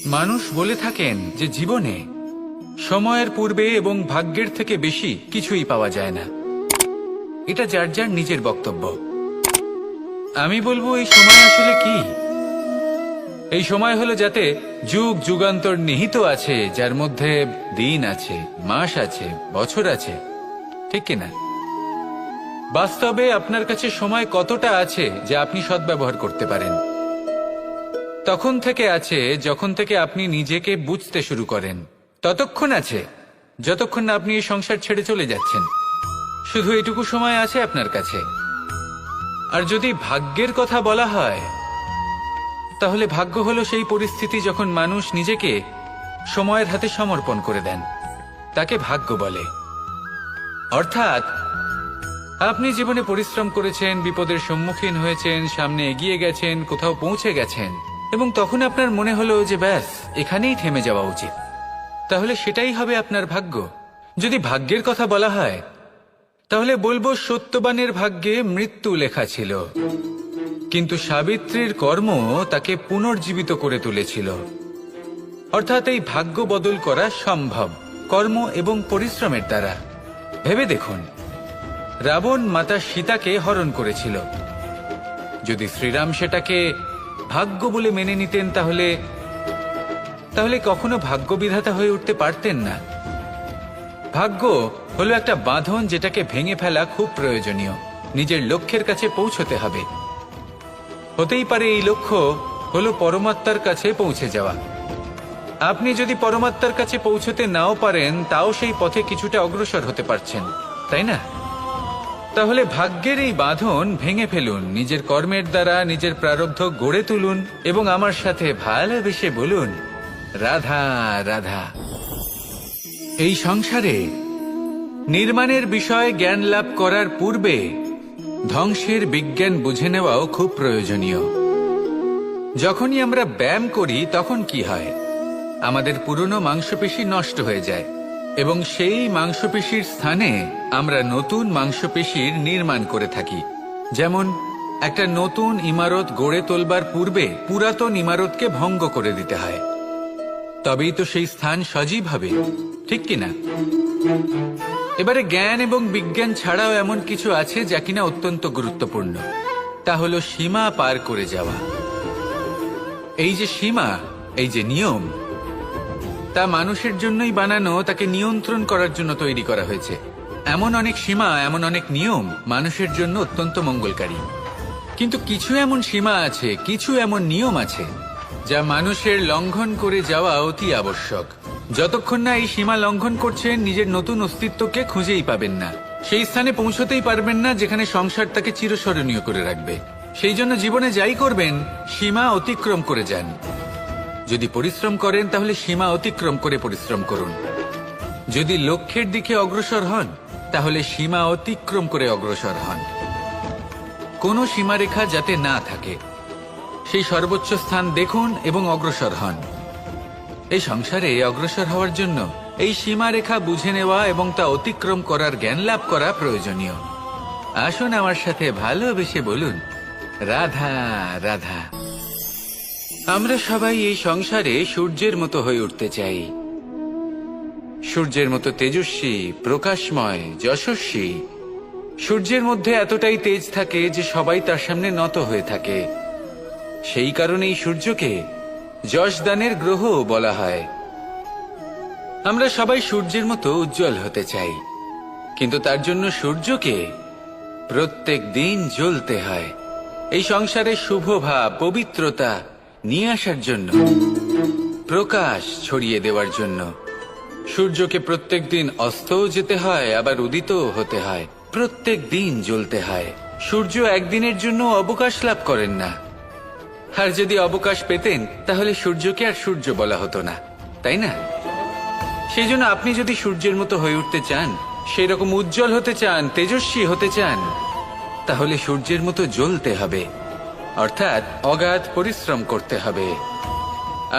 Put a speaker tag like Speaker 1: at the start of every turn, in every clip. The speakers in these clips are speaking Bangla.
Speaker 1: মানুষ বলে থাকেন যে জীবনে সময়ের পূর্বে এবং ভাগ্যের থেকে বেশি কিছুই পাওয়া যায় না। এটা যার যার নিজের বক্তব্য। আমি বলবো এই সময় আসলে কি? এই সময় হলো যাতে যুগ যুগান্তর নিহিত আছে, যার মধ্যে দিন আছে, মাস আছে, বছর আছে, ঠিক কিনা? বাস্তবে আপনার কাছে সময় কতটা আছে যা আপনি সদ্ব্যবহার করতে পারেন? তখন থেকে আছে যখন থেকে আপনি নিজেকে বুঝতে শুরু করেন। ততক্ষণ আছে যতক্ষণ না আপনি এই সংসার ছেড়ে চলে যাচ্ছেন। শুধু এটুকু সময় আছে আপনার কাছে। আর যদি ভাগ্যের কথা বলা হয়, তাহলে ভাগ্য হলো সেই পরিস্থিতি যখন মানুষ নিজেকে সময়ের হাতে সমর্পণ করে দেন, তাকে ভাগ্য বলে। অর্থাৎ আপনি জীবনে পরিশ্রম করেছেন, বিপদের সম্মুখীন হয়েছেন, সামনে এগিয়ে গেছেন, কোথাও পৌঁছে গেছেন, এবং তখন আপনার মনে হলো যে ব্যাস এখানেই থেমে যাওয়া উচিত। তাহলে সেটাই হবে আপনার ভাগ্য। যদি ভাগ্যের কথা বলা হয়, তাহলে বলবো সত্যবানের ভাগ্যে মৃত্যু লেখা ছিল, কিন্তু সাবিত্রীর কর্ম তাকে পুনর্জীবিত করে তুলেছিল। অর্থাৎ এই ভাগ্য বদল করা সম্ভব কর্ম এবং পরিশ্রমের দ্বারা। ভেবে দেখুন, রাবণ মাতা সীতাকে হরণ করেছিল। যদি শ্রীরাম সেটাকে ভাগ্য বলে মেনে নিতেন, তাহলে কখনো ভাগ্য বিধাতা হয়ে উঠতে পারতেন না। ভাগ্য হলো একটা বাঁধন যেটাকে ভেঙে ফেলা খুব প্রয়োজনীয়। নিজের লক্ষ্যের কাছে পৌঁছতে হবে। হতেই পারে এই লক্ষ্য হলো পরমাত্মার কাছে পৌঁছে যাওয়া। আপনি যদি পরমাত্মার কাছে পৌঁছতে নাও পারেন, তাও সেই পথে কিছুটা অগ্রসর হতে পারছেন, তাই না? তাহলে ভাগ্যের এই বাঁধন ভেঙে ফেলুন, নিজের কর্মের দ্বারা নিজের প্রারব্ধ গড়ে তুলুন এবং আমার সাথে ভালোবেসে বলুন, রাধা রাধা। এই সংসারে নির্মাণের বিষয়ে জ্ঞান লাভ করার পূর্বে ধ্বংসের বিজ্ঞান বুঝে নেওয়াও খুব প্রয়োজনীয়। যখনই আমরা ব্যায়াম করি তখন কি হয়? আমাদের পুরনো মাংসপেশি নষ্ট হয়ে যায় এবং সেই মাংসপেশির স্থানে আমরা নতুন মাংসপেশির নির্মাণ করে থাকি। যেমন একটা নতুন ইমারত গড়ে তোলবার পূর্বে পুরাতন ইমারতকে ভঙ্গ করে দিতে হয়, তবেই তো সেই স্থান সজীব হবে, ঠিক কিনা? এবারে জ্ঞান এবং বিজ্ঞান ছাড়াও এমন কিছু আছে যা কিনা অত্যন্ত গুরুত্বপূর্ণ। তা হলো সীমা পার করে যাওয়া। এই যে সীমা, এই যে নিয়ম, তা মানুষের জন্যই বানানো, তাকে নিয়ন্ত্রণ করার জন্য তৈরি করা হয়েছে। এমন অনেক সীমা, এমন অনেক নিয়ম মানুষের জন্য অত্যন্ত মঙ্গলকারী। কিন্তু কিছু এমন সীমা আছে, কিছু এমন নিয়ম আছে যা মানুষের লঙ্ঘন করে যাওয়া অতি আবশ্যক। যতক্ষণ না এই সীমা লঙ্ঘন করছেন, নিজের নতুন অস্তিত্বকে খুঁজেই পাবেন না। সেই স্থানে পৌঁছতেই পারবেন না যেখানে সংসার তাকে চিরস্মরণীয় করে রাখবে। সেই জন্য জীবনে যাই করবেন, সীমা অতিক্রম করে যান। যদি পরিশ্রম করেন, তাহলে সীমা অতিক্রম করে পরিশ্রম করুন। যদি লক্ষ্যের দিকে অগ্রসর হন, তাহলে সীমা অতিক্রম করে অগ্রসর হন। কোনো সীমারেখা যাতে না থাকে, সেই সর্বোচ্চ স্থান দেখুন এবং অগ্রসর হন। এই সংসারে অগ্রসর হওয়ার জন্য এই সীমারেখা বুঝে নেওয়া এবং তা অতিক্রম করার জ্ঞান লাভ করা প্রয়োজনীয়। আসুন আমার সাথে ভালোবেসে বলুন, রাধা রাধা। আমরা সবাই এই সংসারে সূর্যের মতো হয়ে উঠতে চাই। সূর্যের মতো তেজস্বী, প্রকাশময়, যশস্বী। সূর্যের মধ্যে এতটাই তেজ থাকে যে সবাই তার সামনে নত হয়ে থাকে। সেই কারণেই সূর্যকে যশদানের গ্রহ বলা হয়। আমরা সবাই সূর্যের মতো উজ্জ্বল হতে চাই, কিন্তু তার জন্য সূর্যকে প্রত্যেক দিন জ্বলতে হয়। এই সংসারে শুভ ভাব, পবিত্রতা নিয়ে আসার জন্য, প্রকাশ ছড়িয়ে দেওয়ার জন্য সূর্যকে প্রত্যেক দিন অস্তও যেতে হয়, আবার উদিতও হতে হয়। প্রত্যেক দিন জ্বলতে হয়। সূর্য একদিনের জন্য অবকাশ লাভ করেন না। আর যদি অবকাশ পেতেন, তাহলে সূর্যকে আর সূর্য বলা হতো না, তাই না? সেই জন্য আপনি যদি সূর্যের মতো হয়ে উঠতে চান, সেই রকম উজ্জ্বল হতে চান, তেজস্বী হতে চান, তাহলে সূর্যের মতো জ্বলতে হবে, অর্থাৎ অগাধ পরিশ্রম করতে হবে।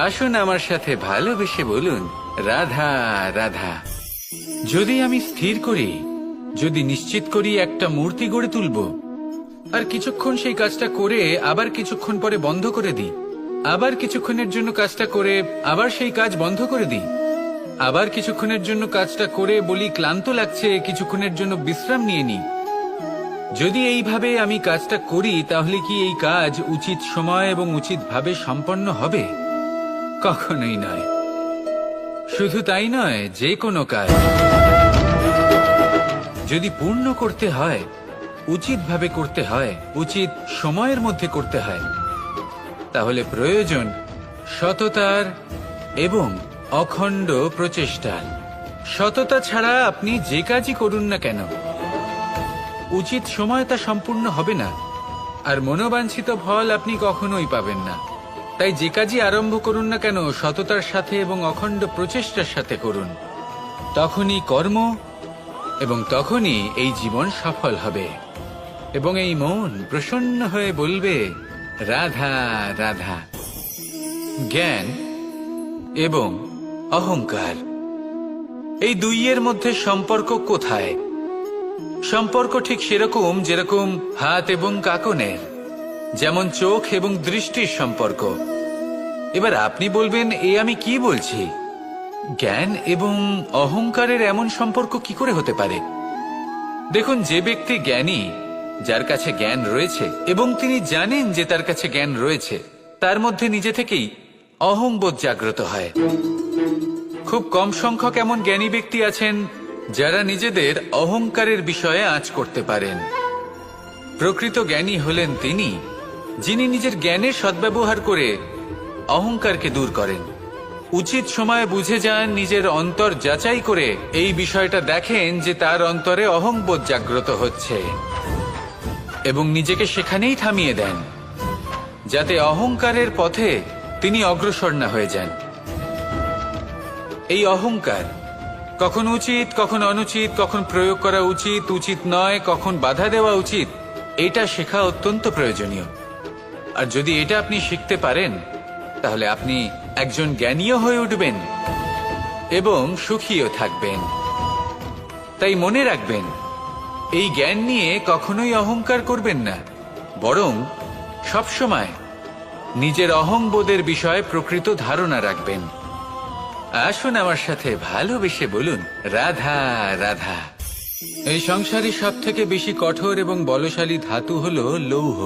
Speaker 1: আসুন আমার সাথে ভালোবেসে বলুন, রাধা রাধা। যদি আমি স্থির করি, যদি নিশ্চিত করি একটা মূর্তি গড়ে তুলব, আর কিছুক্ষণ সেই কাজটা করে আবার কিছুক্ষণ পরে বন্ধ করে দিই, আবার কিছুক্ষণের জন্য কাজটা করে আবার সেই কাজ বন্ধ করে দিই, আবার কিছুক্ষণের জন্য কাজটা করে বলি ক্লান্ত লাগছে, কিছুক্ষণের জন্য বিশ্রাম নিয়ে নিই। যদি এইভাবে আমি কাজটা করি তাহলে কি এই কাজ উচিত সময় এবং উচিতভাবে সম্পন্ন হবে? কখনোই নয়। শুধু তাই নয়, যে কোনো কাজ যদি পূর্ণ করতে হয়, উচিতভাবে করতে হয়, উচিত সময়ের মধ্যে করতে হয়, তাহলে প্রয়োজন সততার এবং অখণ্ড প্রচেষ্টার। সততা ছাড়া আপনি যে কাজই করুন না কেন, উচিত সময় তা সম্পূর্ণ হবে না, আর মনোবাঞ্ছিত ফল আপনি কখনোই পাবেন না। তাই যে কাজই আরম্ভ করুন না কেন সততার সাথে এবং অখণ্ড প্রচেষ্টার সাথে করুন, তখনই কর্ম এবং তখনই এই জীবন সফল হবে এবং এই মন প্রসন্ন হয়ে বলবে রাধা রাধা। জ্ঞান এবং অহংকার, এই দুইয়ের মধ্যে সম্পর্ক কোথায়? সম্পর্ক ঠিক সেরকম যেরকম হাত এবং কাকনের, যেমন চোখ এবং দৃষ্টির সম্পর্ক। এবার আপনি বলবেন, এ আমি কি বলছি? জ্ঞান এবং অহংকারের এমন সম্পর্ক কি করে হতে পারে? দেখুন, যে ব্যক্তি জ্ঞানী, যার কাছে জ্ঞান রয়েছে এবং তিনি জানেন যে তার কাছে জ্ঞান রয়েছে, তার মধ্যে নিজে থেকেই অহংবোধ জাগ্রত হয়। খুব কম সংখ্যক এমন জ্ঞানী ব্যক্তি আছেন যারা নিজেদের অহংকারের বিষয়ে আঁচ করতে পারেন। প্রকৃত জ্ঞানী হলেন তিনি, যিনি নিজের জ্ঞানের সদ্ব্যবহার করে অহংকারকে দূর করেন। উচিত সময়ে বুঝে যান, নিজের অন্তর যাচাই করে এই বিষয়টা দেখেন যে তার অন্তরে অহংবোধ জাগ্রত হচ্ছে এবং নিজেকে সেখানেই থামিয়ে দেন, যাতে অহংকারের পথে তিনি অগ্রসর না হয়ে যান। এই অহংকার কখন উচিত, কখন অনুচিত, কখন প্রয়োগ করা উচিত, উচিত নয়, কখন বাধা দেওয়া উচিত, এটা শেখা অত্যন্ত প্রয়োজনীয়। আর যদি এটা আপনি শিখতে পারেন, তাহলে আপনি একজন জ্ঞানীও হয়ে উঠবেন এবং সুখীও থাকবেন। তাই মনে রাখবেন, এই জ্ঞান নিয়ে কখনোই অহংকার করবেন না, বরং সবসময় নিজের অহংবোধের বিষয়ে প্রকৃত ধারণা রাখবেন। আসুন আমার সাথে ভালোবেসে বলুন রাধা রাধা। এই সংসারে সব থেকে বেশি কঠোর এবং বলশালী ধাতু হল লৌহ,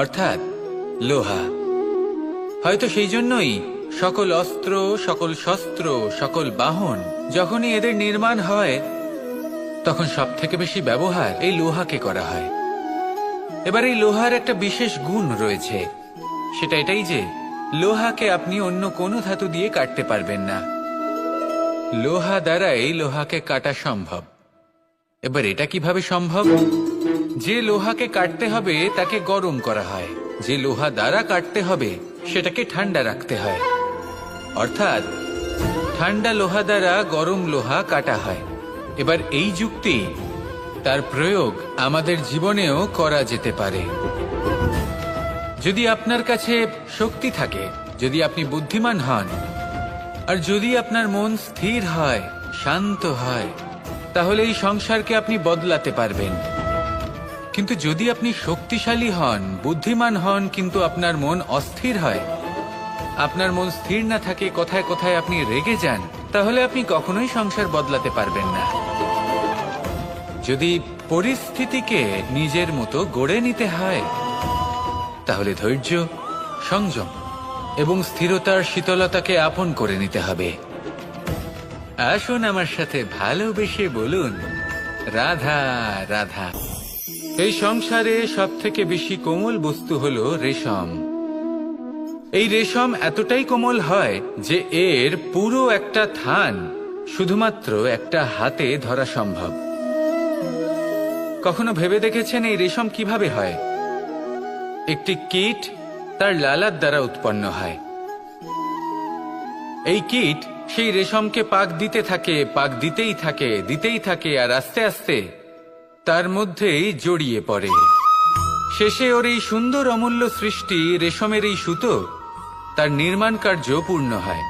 Speaker 1: অর্থাৎ লোহা। হয়তো সেই জন্যই সকল অস্ত্র, সকল শস্ত্র, সকল বাহন, যখনই এদের নির্মাণ হয় তখন সব থেকে বেশি ব্যবহার এই লোহাকে করা হয়। এবার এই লোহার একটা বিশেষ গুণ রয়েছে, সেটা এটাই যে লোহাকে আপনি অন্য কোনো ধাতু দিয়ে কাটতে পারবেন না। লোহা দ্বারাই লোহাকে কাটা সম্ভব। এবার এটা কিভাবে সম্ভব? যে লোহাকে কাটতে হবে তাকে গরম করা হয়, যে লোহা দ্বারা কাটতে হবে সেটাকে ঠান্ডা রাখতে হয়। অর্থাৎ ঠান্ডা লোহা দ্বারা গরম লোহা কাটা হয়। এবার এই যুক্তি, তার প্রয়োগ আমাদের জীবনেও করা যেতে পারে। যদি আপনার কাছে শক্তি থাকে, যদি আপনি বুদ্ধিমান হন, আর যদি আপনার মন স্থির হয়, শান্ত হয়, তাহলে এই সংসারকে আপনি বদলাতে পারবেন। কিন্তু যদি আপনি শক্তিশালী হন, বুদ্ধিমান হন, কিন্তু আপনার মন অস্থির হয়, আপনার মন স্থির না থাকে, কথায় কথায় আপনি রেগে যান, তাহলে আপনি কখনোই সংসার বদলাতে পারবেন না। যদি পরিস্থিতিকে নিজের মতো গড়ে নিতে হয়, তাহলে ধৈর্য, সংযম এবং স্থিরতার শীতলতাকে আপন করে নিতে হবে। আসুন আমার সাথে ভালোবেসে বলুন রাধা রাধা। এই সংসারে সব থেকে বেশি কোমল বস্তু হলো রেশম। এই রেশম এতটাই কোমল হয় যে এর পুরো একটা থান শুধুমাত্র একটা হাতে ধরা সম্ভব। কখনো ভেবে দেখেছেন এই রেশম কিভাবে হয়? একটি কীট তার লালার দ্বারা উৎপন্ন হয়। এই কীট সেই রেশমকে পাক দিতে থাকে, পাক দিতেই থাকে, দিতেই থাকে, আর আস্তে আস্তে তার মধ্যেই জড়িয়ে পড়ে। শেষে ওর এই সুন্দর অমূল্য সৃষ্টি রেশমের এই সুতো, তার নির্মাণ কার্য পূর্ণ হয়,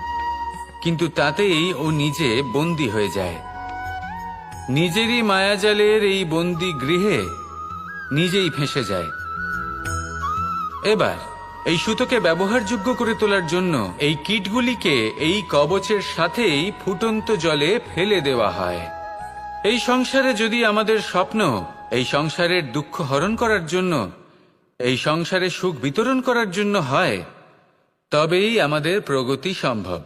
Speaker 1: কিন্তু তাতেই ও নিজে বন্দী হয়ে যায়। নিজেরই মায়াজালের এই বন্দী গৃহে নিজেই ফেঁসে যায়। এবার এই সুতোকে ব্যবহারযোগ্য করে তোলার জন্য এই কীটগুলিকে এই কবচের সাথেই ফুটন্ত জলে ফেলে দেওয়া হয়। এই সংসারে যদি আমাদের স্বপ্ন এই সংসারের দুঃখ হরণ করার জন্য, এই সংসারে সুখ বিতরণ করার জন্য হয়, তবেই আমাদের প্রগতি সম্ভব।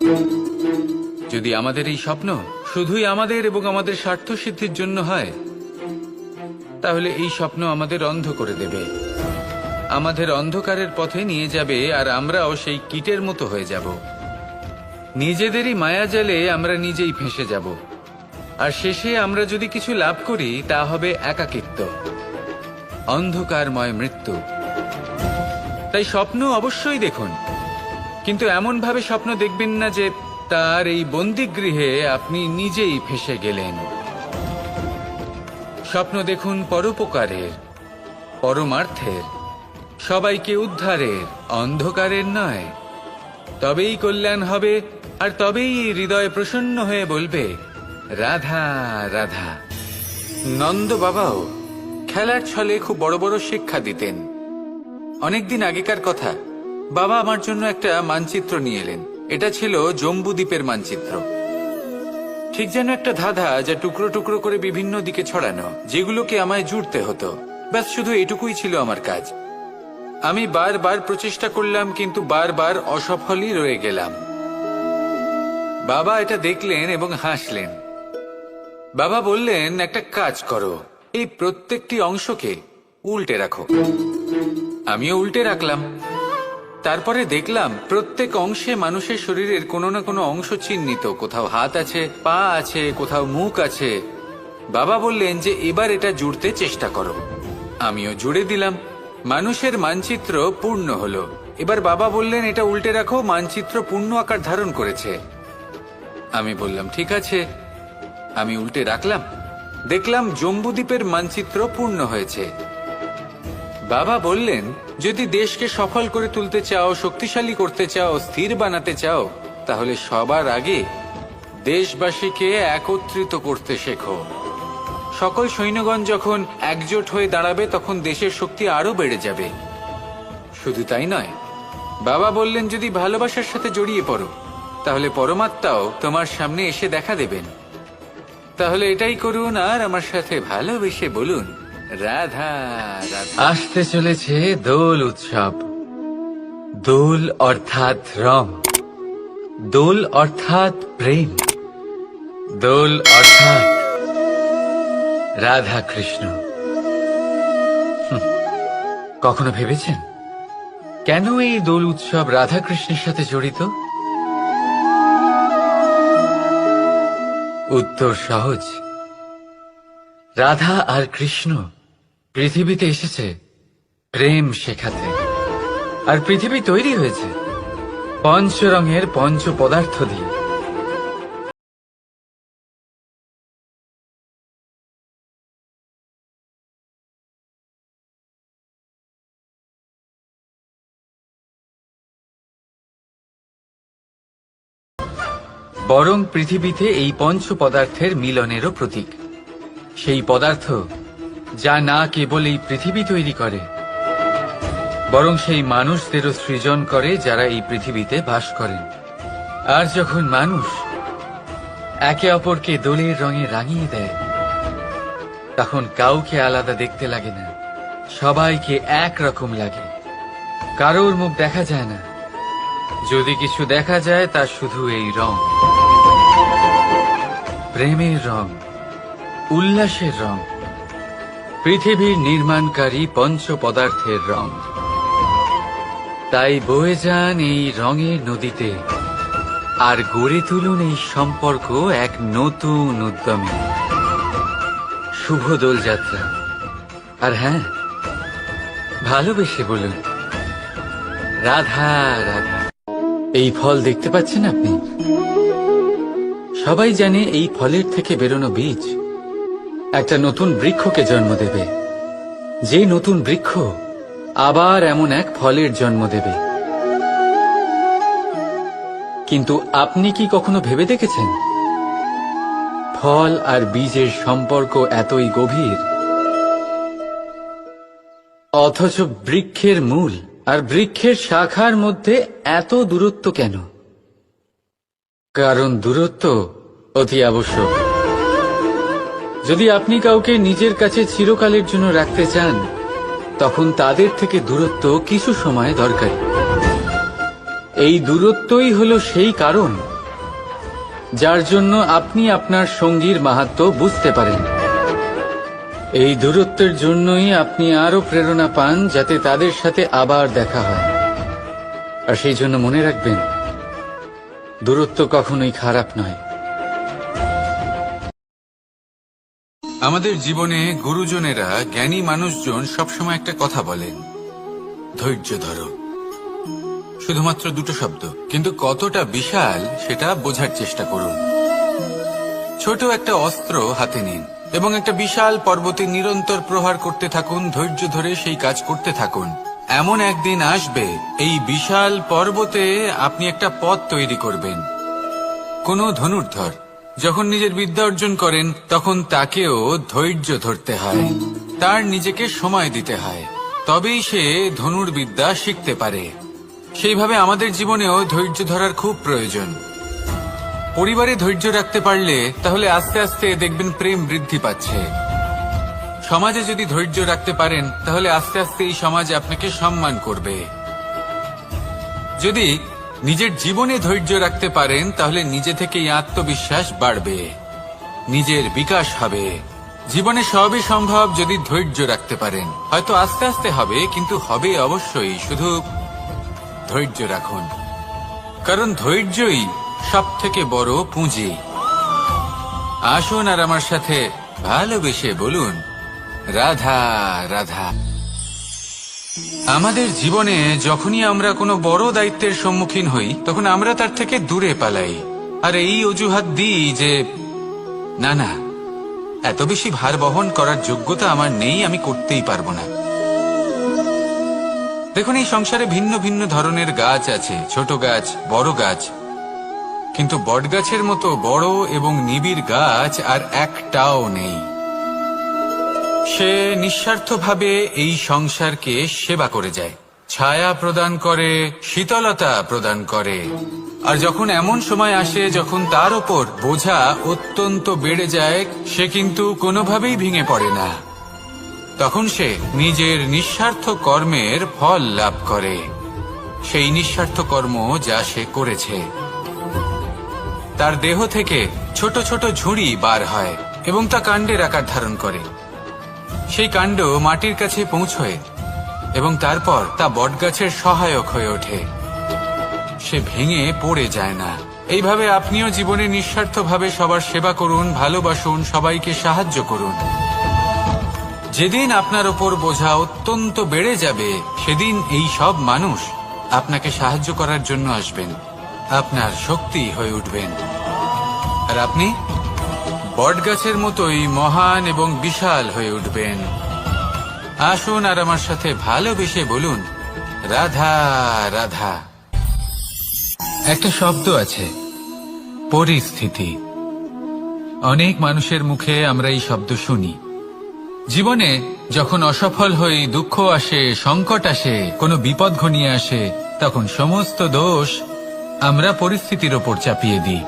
Speaker 1: যদি আমাদের এই স্বপ্ন শুধুই আমাদের এবং আমাদের স্বার্থ সিদ্ধির জন্য হয়, তাহলে এই স্বপ্ন আমাদের অন্ধ করে দেবে, আমাদের অন্ধকারের পথে নিয়ে যাবে, আর আমরাও সেই কীটের মতো হয়ে যাব। নিজেদেরই মায়াজালে আমরা নিজেই ফেঁসে যাব, আর শেষে আমরা যদি কিছু লাভ করি তা হবে একাকিত্ব, অন্ধকারময় মৃত্যু। তাই স্বপ্ন অবশ্যই দেখুন, কিন্তু এমন ভাবে স্বপ্ন দেখবেন না যে তার এই বন্দিগৃহে আপনি নিজেই ফেঁসে গেলেন। স্বপ্ন দেখুন পরোপকারের, পরমার্থের, সবাইকে উদ্ধারের, অন্ধকারের নয়। তবেই কল্যাণ হবে, আর তবেই হৃদয় প্রসন্ন হয়ে বলবে, রাধা রাধা। নন্দ বাবাও খেলার ছলে খুব বড় বড় শিক্ষা দিতেন। অনেকদিন আগেকার কথা, বাবা আমার জন্য একটা মানচিত্র নিয়ে এলেন। এটা ছিল জম্বু দ্বীপের মানচিত্র, ঠিক যেন একটা ধাঁধা, যা টুকরো টুকরো করে বিভিন্ন দিকে ছড়ানো, যেগুলোকে আমায় জুড়তে হতো। ব্যাস শুধু এটুকুই ছিল আমার কাজ। আমি বারবার প্রচেষ্টা করলাম, কিন্তু বারবার অসফলই রয়ে গেলাম। বাবা এটা দেখলেন এবং হাসলেন। বাবা বললেন, একটা কাজ করো, এই প্রত্যেকটি অংশকে উল্টে রাখো। আমিও উল্টে রাখলাম। তারপরে দেখলাম প্রত্যেক অংশে মানুষের শরীরের কোনো না কোনো অংশ চিহ্নিত। কোথাও হাত আছে, পা আছে, কোথাও মুখ আছে। বাবা বললেন যে এবার এটা জুড়তে চেষ্টা করো। আমিও জুড়ে দিলাম। মানুষের মানচিত্র পূর্ণ হলো। এবার বাবা বললেন, এটা উল্টে রাখো, মানচিত্র পূর্ণ আকার ধারণ করেছে। আমি বললাম, ঠিক আছে। আমি উল্টে রাখলাম, দেখলাম জম্বুদ্বীপের মানচিত্র পূর্ণ হয়েছে। বাবা বললেন, যদি দেশকে সফল করে তুলতে চাও, শক্তিশালী করতে চাও, স্থির বানাতে চাও, তাহলে সবার আগে দেশবাসীকে একত্রিত করতে শেখো। সকল সৈন্যগণ যখন একজোট হয়ে দাঁড়াবে, তখন দেশের শক্তি আরো বেড়ে যাবে। শুধু তাই নয়, বাবা বললেন, যদি ভালোবাসার সাথে জড়িয়ে পড়ো, তাহলে পরমাত্মাও তোমার সামনে এসে দেখা দেবেন। তাহলে এটাই করুন, আর আমার সাথে ভালোবেসে বলুন, রাধা রাধা। আসতে চলেছে দোল উৎসব। দোল অর্থাৎ রং, দোল অর্থাৎ প্রেম, দোল অর্থাৎ রাধা কৃষ্ণ। কখনো ভেবেছেন কেন এই দোল উৎসব রাধা কৃষ্ণের সাথে জড়িত? উত্তর সহজ। রাধা আর কৃষ্ণ পৃথিবীতে এসেছে প্রেম শেখাতে, আর পৃথিবী তৈরি হয়েছে পঞ্চরঙের পঞ্চ পদার্থ দিয়ে। বরং পৃথিবীতে এই পঞ্চ পদার্থের মিলনেরও প্রতীক। সেই পদার্থ যা না কেবল এই পৃথিবী তৈরি করে, বরং সেই মানুষদেরও সৃজন করে যারা এই পৃথিবীতে বাস করেন। আর যখন মানুষ একে অপরকে দোলের রঙে রাঙিয়ে দেয়, তখন কাউকে আলাদা দেখতে লাগে না, সবাইকে একরকম লাগে। কারোর মুখ দেখা যায় না, যদি কিছু দেখা যায় তা শুধু এই রং, প্রেমের রং, উল্লাসের রং, পৃথিবীর নির্মাণকারী পঞ্চ পদার্থের রং। তাই বয়ে যান এই রঙের নদীতে, আর গড়ে তুলুন এই সম্পর্ক এক নতুন উদ্যমে। শুভ দোলযাত্রা। আর হ্যাঁ, ভালোবেসে বলুন, রাধা রাধা। এই ফল দেখতে পাচ্ছেন আপনি? সবাই জানে এই ফলের থেকে বেরোনো বীজ একটা নতুন বৃক্ষকে জন্ম দেবে, যে নতুন বৃক্ষ আবার এমন এক ফলের জন্ম দেবে। কিন্তু আপনি কি কখনো ভেবে দেখেছেন ফল আর বীজের সম্পর্ক এতই গভীর, অথচ বৃক্ষের মূল আর বৃক্ষের শাখার মধ্যে এত দূরত্ব কেন? কারণ দূরত্ব অতি আবশ্যক। যদি আপনি কাউকে নিজের কাছে চিরকালের জন্য রাখতে চান, তখন তাদের থেকে দূরত্ব কিছু সময় দরকারি। এই দূরত্বই হলো সেই কারণ যার জন্য আপনি আপনার সঙ্গীর মাহাত্ম্য বুঝতে পারেন। এই দূরত্বের জন্যই আপনি আরো প্রেরণা পান যাতে তাদের সাথে আবার দেখা হয়। আর সেই জন্য মনে রাখবেন, দূরত্ব কখনোই খারাপ নয়। আমাদের জীবনে গুরুজনেরা, জ্ঞানী মানুষজন সবসময় একটা কথা বলেন, ধৈর্য ধরো। শুধুমাত্র দুটো শব্দ, কিন্তু কতটা বিশাল সেটা বোঝার চেষ্টা করুন। ছোট একটা অস্ত্র হাতে নিন এবং একটা বিশাল পর্বতে নিরন্তর প্রহার করতে থাকুন। ধৈর্য ধরে সেই কাজ করতে থাকুন। এমন একদিন আসবে, এই বিশাল পর্বতে আপনি একটা পথ তৈরি করবেন। কোনো ধনুর্ধর যখন নিজের বিদ্যা অর্জন করেন, তখন তাকেও ধৈর্য ধরতে হয়, তার নিজেকে সময় দিতে হয়, তবেই সে ধনুর্বিদ্যা শিখতে পারে। সেইভাবে আমাদের জীবনেও ধৈর্য ধরার খুব প্রয়োজন। পরিবারে ধৈর্য রাখতে পারলে তাহলে আস্তে আস্তে দেখবেন প্রেম বৃদ্ধি পাচ্ছে। সমাজে যদি ধৈর্য রাখতে পারেন, তাহলে আস্তে আস্তে এই সমাজ আপনাকে সম্মান করবে। যদি নিজের জীবনে ধৈর্য রাখতে পারেন, তাহলে নিজে থেকেই আত্মবিশ্বাস বাড়বে, নিজের বিকাশ হবে। জীবনে সবই সম্ভব যদি ধৈর্য রাখতে পারেন। হয়তো আস্তে আস্তে হবে, কিন্তু হবে অবশ্যই। শুধু ধৈর্য রাখুন, কারণ ধৈর্যই সব থেকে বড় পুঁজি। আসুন আর আমার সাথে ভালোবেসে বলুন, রাধা রাধা। আমাদের জীবনে যখনই আমরা কোনো বড় দায়িত্বের সম্মুখীন হই, তখন আমরা তার থেকে দূরে পালাই আর এই অজুহাত দিই যে না না, এত বেশি ভার বহন করার যোগ্যতা আমার নেই, আমি করতেই পারবো না। দেখুন, এই সংসারে ভিন্ন ভিন্ন ধরনের গাছ আছে, ছোট গাছ, বড় গাছ, কিন্তু বটগাছের মতো বড় এবং নিবিড় গাছ আর একটাও নেই। সে নিঃস্বার্থভাবে এই সংসারকে সেবা করে যায়, ছায়া প্রদান করে, শীতলতা প্রদান করে। আর যখন এমন সময় আসে যখন তার ওপর বোঝা অত্যন্ত বেড়ে যায়, সে কিন্তু কোনোভাবেই ভেঙে পড়ে না। তখন সে নিজের নিঃস্বার্থ কর্মের ফল লাভ করে, সেই নিঃস্বার্থ কর্ম যা সে করেছে। তার দেহ থেকে ছোট ছোট ঝুড়ি বার হয় এবং তা কাণ্ডের আকার ধারণ করে। সেই কাণ্ড মাটির কাছে পৌঁছয় এবং তারপর তা বটগাছের সহায়ক হয়ে ওঠে। সে ভেঙে পড়ে যায় না। এইভাবে আপনিও জীবনে নিঃস্বার্থভাবে সবার সেবা করুন, ভালোবাসুন, সবাইকে সাহায্য করুন। যেদিন আপনার ওপর বোঝা অত্যন্ত বেড়ে যাবে, সেদিন এই সব মানুষ আপনাকে সাহায্য করার জন্য আসবেন, আপনার শক্তি হয়ে উঠবেন, আর আপনি বটগাছের মতোই মহান এবং বিশাল হয়ে উঠবেন। আসুন আর আমার সাথে ভালোবেসে বলুন, রাধা রাধা। একটা শব্দ আছে, পরিস্থিতি। অনেক মানুষের মুখে আমরা এই শব্দ শুনি। জীবনে যখন অসফল হই, দুঃখ আসে, সংকট আসে, কোনো বিপদ ঘনিয়ে আসে, তখন সমস্ত দোষ আমরা পরিস্থিতির ওপর চাপিয়ে দিই।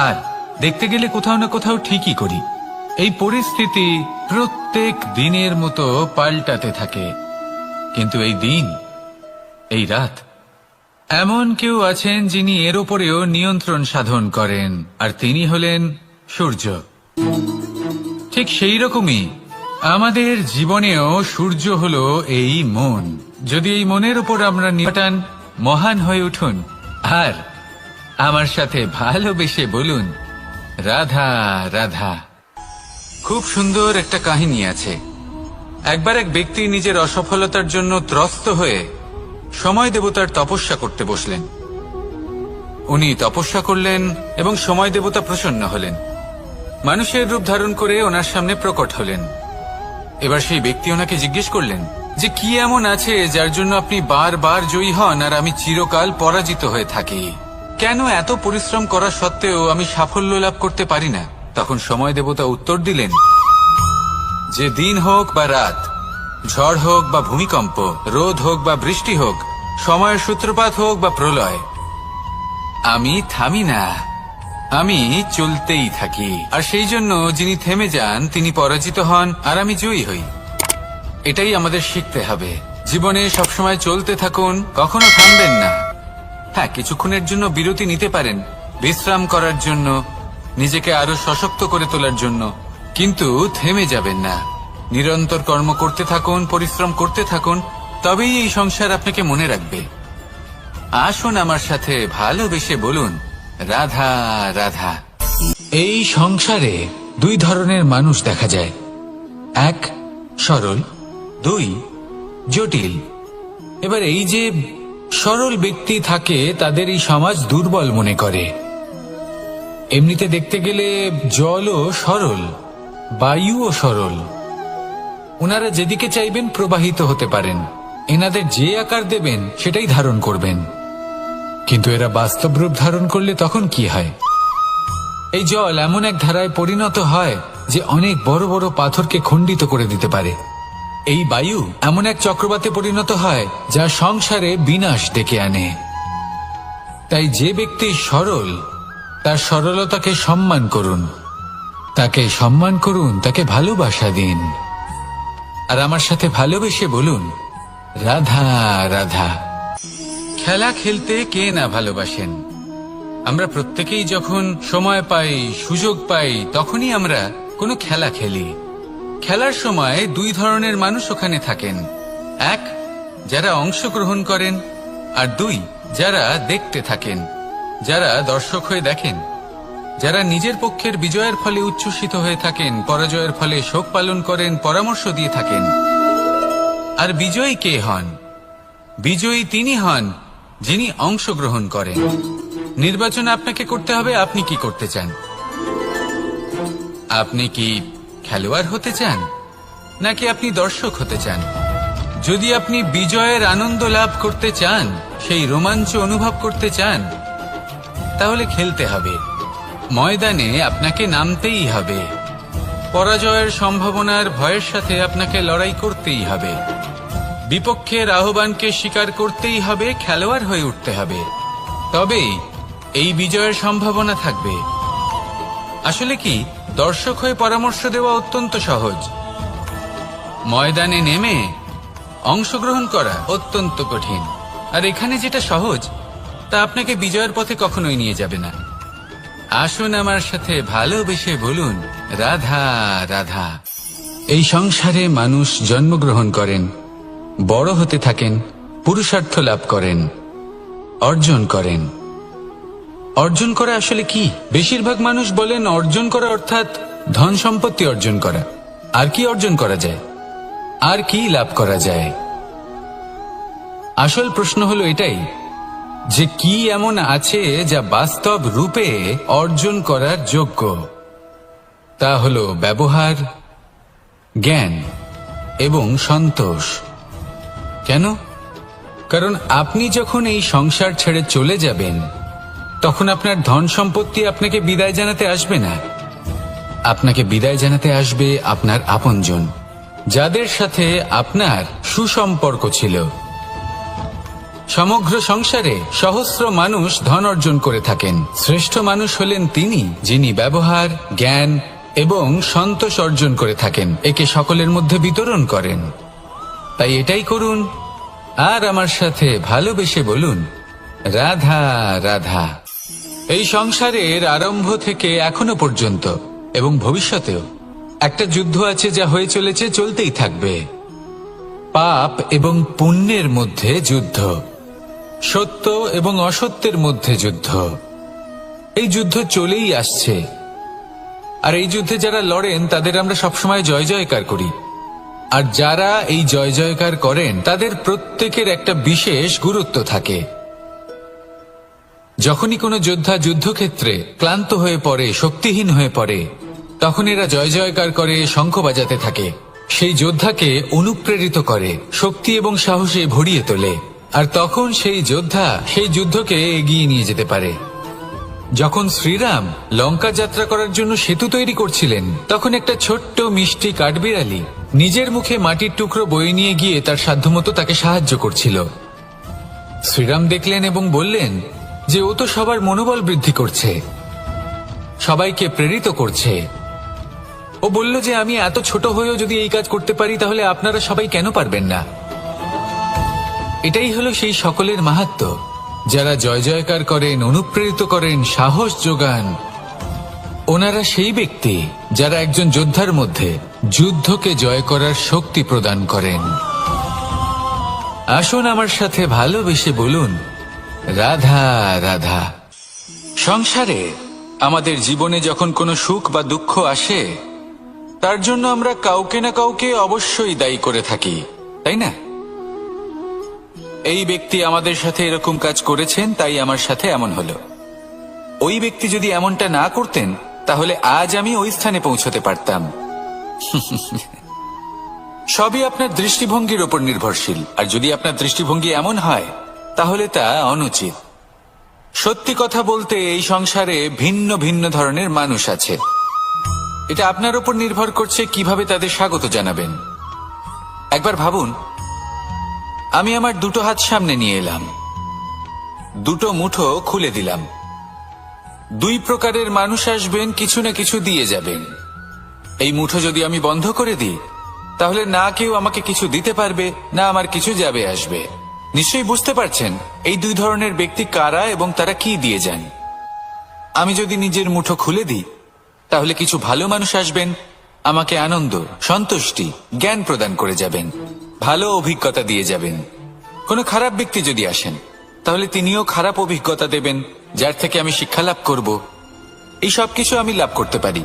Speaker 1: আর দেখতে গেলে কোথাও না কোথাও ঠিকই করি। এই পরিস্থিতি প্রত্যেক দিনের মতো পাল্টাতে থাকে, কিন্তু এই দিন, এই রাত, এমন কেউ আছেন যিনি এর ওপরেও নিয়ন্ত্রণ সাধন করেন, আর তিনি হলেন সূর্য। ঠিক সেই রকমই আমাদের জীবনেও সূর্য হলো এই মন। যদি এই মনের উপর আমরা নিয়ন্ত্রণ, মহান হয়ে উঠুন আর আমার সাথে ভালোবেসে বলুন, রাধা রাধা। খুব সুন্দর একটা কাহিনী আছে। একবার এক ব্যক্তি নিজের অসফলতার জন্য ত্রস্ত হয়ে সময় দেবতার তপস্যা করতে বসলেন। উনি তপস্যা করলেন এবং সময় দেবতা প্রসন্ন হলেন, মানুষের রূপ ধারণ করে ওনার সামনে প্রকট হলেন। এবার সেই ব্যক্তি ওনাকে জিজ্ঞেস করলেন যে কি এমন আছে যার জন্য আপনি বারবার জয়ী হন আর আমি চিরকাল পরাজিত হয়ে থাকি? কেন এত পরিশ্রম করা সত্ত্বেও আমি সাফল্য লাভ করতে পারি না? তখন সময় দেবতা উত্তর দিলেন যে দিন হোক বা রাত, ঝড় হোক বা ভূমিকম্প, রোদ হোক বা বৃষ্টি হোক, সময়ের সূত্রপাত হোক বা প্রলয়, আমি থামি না, আমি চলতেই থাকি। আর সেই জন্য যিনি থেমে যান তিনি পরাজিত হন, আর আমি জয়ী হই। এটাই আমাদের শিখতে হবে। জীবনে সবসময় চলতে থাকুন, কখনো থামবেন না। হ্যাঁ, কিছুক্ষণের জন্য বিরতি নিতে পারেন, বিশ্রাম করার জন্য, নিজেকে আরো সশক্ত করে তোলার জন্য, কিন্তু থেমে যাবেন না। নিরন্তর কর্ম করতে থাকুন, পরিশ্রম করতে থাকুন, তবেই এই সংসার আপনাকে মনে রাখবে। আসুন আমার সাথে ভালোবেসে বলুন, রাধা রাধা। এই সংসারে দুই ধরনের মানুষ দেখা যায়, এক সরল, দুই জটিল। এবার এই যে সরল ব্যক্তি থাকে তাদের এই সমাজ দুর্বল মনে করে। এমনিতে দেখতে গেলে জলও সরল, বায়ুও সরল। ওনারা যেদিকে চাইবেন প্রবাহিত হতে পারেন, এনাদের যে আকার দেবেন সেটাই ধারণ করবেন। কিন্তু এরা বাস্তব রূপ ধারণ করলে তখন কি হয়? এই জল এমন এক ধারায় পরিণত হয় যে অনেক বড় বড় পাথরকে খণ্ডিত করে দিতে পারে। এই বায়ু এমন এক চক্রবাতে পরিণত হয় যা সংসারে বিনাশ ডেকে আনে। তাই যে ব্যক্তি সরল, তার সরলতাকে সম্মান করুন, তাকে সম্মান করুন, তাকে ভালোবাসা দিন। আর আমার সাথে ভালোবেসে বলুন, রাধা রাধা। খেলা খেলতে কে না ভালোবাসেন? আমরা প্রত্যেকেই যখন সময় পাই, সুযোগ পাই, তখনই আমরা কোনো খেলা খেলি। খেলার সময় দুই ধরনের মানুষ ওখানে থাকেন, এক যারা অংশগ্রহণ করেন, আর দুই যারা দেখতে থাকেন, যারা দর্শক হয়ে দেখেন, যারা নিজের পক্ষের বিজয়ের ফলে উচ্ছ্বসিত হয়ে থাকেন, পরাজয়ের ফলে শোক পালন করেন, পরামর্শ দিয়ে থাকেন। আর বিজয়ী কে হন? বিজয়ী তিনি হন যিনি অংশগ্রহণ করেন। নির্বাচন আপনাকে করতে হবে, আপনি কি করতে চান? আপনি কি খেলোয়াড় হতে চান, নাকি আপনি দর্শক হতে চান? যদি আপনি বিজয়ের আনন্দ লাভ করতে চান, সেই রোমাঞ্চ অনুভব করতে চান, তাহলে খেলতে হবে, ময়দানে আপনাকে নামতেই হবে। পরাজয়ের সম্ভাবনার ভয়ের সাথে আপনাকে লড়াই করতেই হবে, বিপক্ষের আহ্বানকে স্বীকার করতেই হবে, খেলোয়াড় হয়ে উঠতে হবে, তবেই এই বিজয়ের সম্ভাবনা থাকবে। আসলে কি, দর্শক হয়ে পরামর্শ দেওয়া অত্যন্ত সহজ, ময়দানে নেমে অংশগ্রহণ করা অত্যন্ত কঠিন। আর এখানে যেটা সহজ, তা আপনাকে বিজয়ের পথে কখনোই নিয়ে যাবে না। আসুন আমার সাথে ভালোবেসে বলুন, রাধা রাধা। এই সংসারে মানুষ জন্মগ্রহণ করেন, বড় হতে থাকেন, পুরুষার্থ লাভ করেন, অর্জন করেন। অর্জন করা আসলে কি? বেশিরভাগ মানুষ বলেন অর্জন করা অর্থাৎ ধন সম্পত্তি অর্জন করা। আর কি অর্জন করা যায়? আর কি লাভ করা যায়? আসল প্রশ্ন হলো এটাই যে কি এমন আছে যা বাস্তব রূপে অর্জন করার যোগ্য। তা হলো ব্যবহার, জ্ঞান এবং সন্তোষ। কেন? কারণ আপনি যখন এই সংসার ছেড়ে চলে যাবেন, তখন আপনার ধন সম্পত্তি আপনাকে বিদায় জানাতে আসবে না। আপনাকে বিদায় জানাতে আসবে আপনার আপনজন, যাদের সাথে আপনার সুসম্পর্ক ছিল। সমগ্র সংসারে সহস্র মানুষ ধন অর্জন করে থাকেন, শ্রেষ্ঠ মানুষ হলেন তিনি যিনি ব্যবহার, জ্ঞান এবং সন্তোষ অর্জন করে থাকেন, একে সকলের মধ্যে বিতরণ করেন। তাই এটাই করুন, আর আমার সাথে ভালোবেসে বলুন, রাধা রাধা। এই সংসারের আরম্ভ থেকে এখনো পর্যন্ত এবং ভবিষ্যতেও একটা যুদ্ধ আছে যা হয়ে চলেছে, চলতেই থাকবে। পাপ এবং পুণ্যের মধ্যে যুদ্ধ, সত্য এবং অসত্যের মধ্যে যুদ্ধ। এই যুদ্ধ চলেই আসছে, আর এই যুদ্ধে যারা লড়েন তাদের আমরা সবসময় জয় জয়কার করি। আর যারা এই জয় জয়কার করেন তাদের প্রত্যেকের একটা বিশেষ গুরুত্ব থাকে। যখনই কোনো যোদ্ধা যুদ্ধক্ষেত্রে ক্লান্ত হয়ে পড়ে, শক্তিহীন হয়ে পড়ে, তখন এরা জয় জয়কার করে, শঙ্খ বাজাতে থাকে, সেই যোদ্ধাকে অনুপ্রেরিত করে, শক্তি এবং সাহসে ভরিয়ে তোলে। আর তখন সেই যোদ্ধা সেই যুদ্ধকে এগিয়ে নিয়ে যেতে পারে। যখন শ্রীরাম লঙ্কা যাত্রা করার জন্য সেতু তৈরি করছিলেন, তখন একটা ছোট্ট মিষ্টি কাঠবিড়ালি নিজের মুখে মাটির টুকরো বয়ে নিয়ে গিয়ে তার সাধ্যমতো তাকে সাহায্য করছিল। শ্রীরাম দেখলেন এবং বললেন যে ও তো সবার মনোবল বৃদ্ধি করছে, সবাইকে প্রেরিত করছে। ও বলল যে আমি এত ছোট হয়েও যদি এই কাজ করতে পারি, তাহলে আপনারা সবাই কেন পারবেন না? এটাই হলো সেই সকলের মাহাত্ম্য, যারা জয় জয়কার করেন, অনুপ্রেরিত করেন, সাহস যোগান। ওনারা সেই ব্যক্তি যারা একজন যোদ্ধার মধ্যে যুদ্ধকে জয় করার শক্তি প্রদান করেন। আসুন আমার সাথে ভালোবেসে বলুন, রাধা রাধা। সংসারে আমাদের জীবনে যখন কোনো সুখ বা দুঃখ আসে, তার জন্য আমরা কাউকে না কাউকে অবশ্যই দায়ী করে থাকি, তাই না? এই ব্যক্তি আমাদের সাথে এরকম কাজ করেছেন, তাই আমার সাথে এমন হলো। ওই ব্যক্তি যদি এমনটা না করতেন, তাহলে আজ আমি ওই স্থানে পৌঁছতে পারতাম। সবই আপনার দৃষ্টিভঙ্গির ওপর নির্ভরশীল, আর যদি আপনার দৃষ্টিভঙ্গি এমন হয়, তাহলে তা অনুচিত। সত্যি কথা বলতে, এই সংসারে ভিন্ন ভিন্ন ধরনের মানুষ আছে। এটা আপনার ওপর নির্ভর করছে কিভাবে তাদের স্বাগত জানাবেন। একবার ভাবুন, আমি আমার দুটো হাত সামনে নিয়ে এলাম, দুটো মুঠো খুলে দিলাম। দুই প্রকারের মানুষ আসবেন, কিছু না কিছু দিয়ে যাবেন। এই মুঠো যদি আমি বন্ধ করে দিই, তাহলে না কেউ আমাকে কিছু দিতে পারবে, না আমার কিছু যাবে আসবে। নিশ্চয়ই বুঝতে পারছেন এই দুই ধরনের ব্যক্তি কারা এবং তারা কি দিয়ে যান। আমি যদি নিজের মুঠো খুলে দিই, তাহলে কিছু ভালো মানুষ আসবেন, আমাকে আনন্দ, সন্তুষ্টি, জ্ঞান প্রদান করে যাবেন, ভালো অভিজ্ঞতা দিয়ে যাবেন। কোনো খারাপ ব্যক্তি যদি আসেন, তাহলে তিনিও খারাপ অভিজ্ঞতা দেবেন, যার থেকে আমি শিক্ষা লাভ করব। এই সব কিছু আমি লাভ করতে পারি।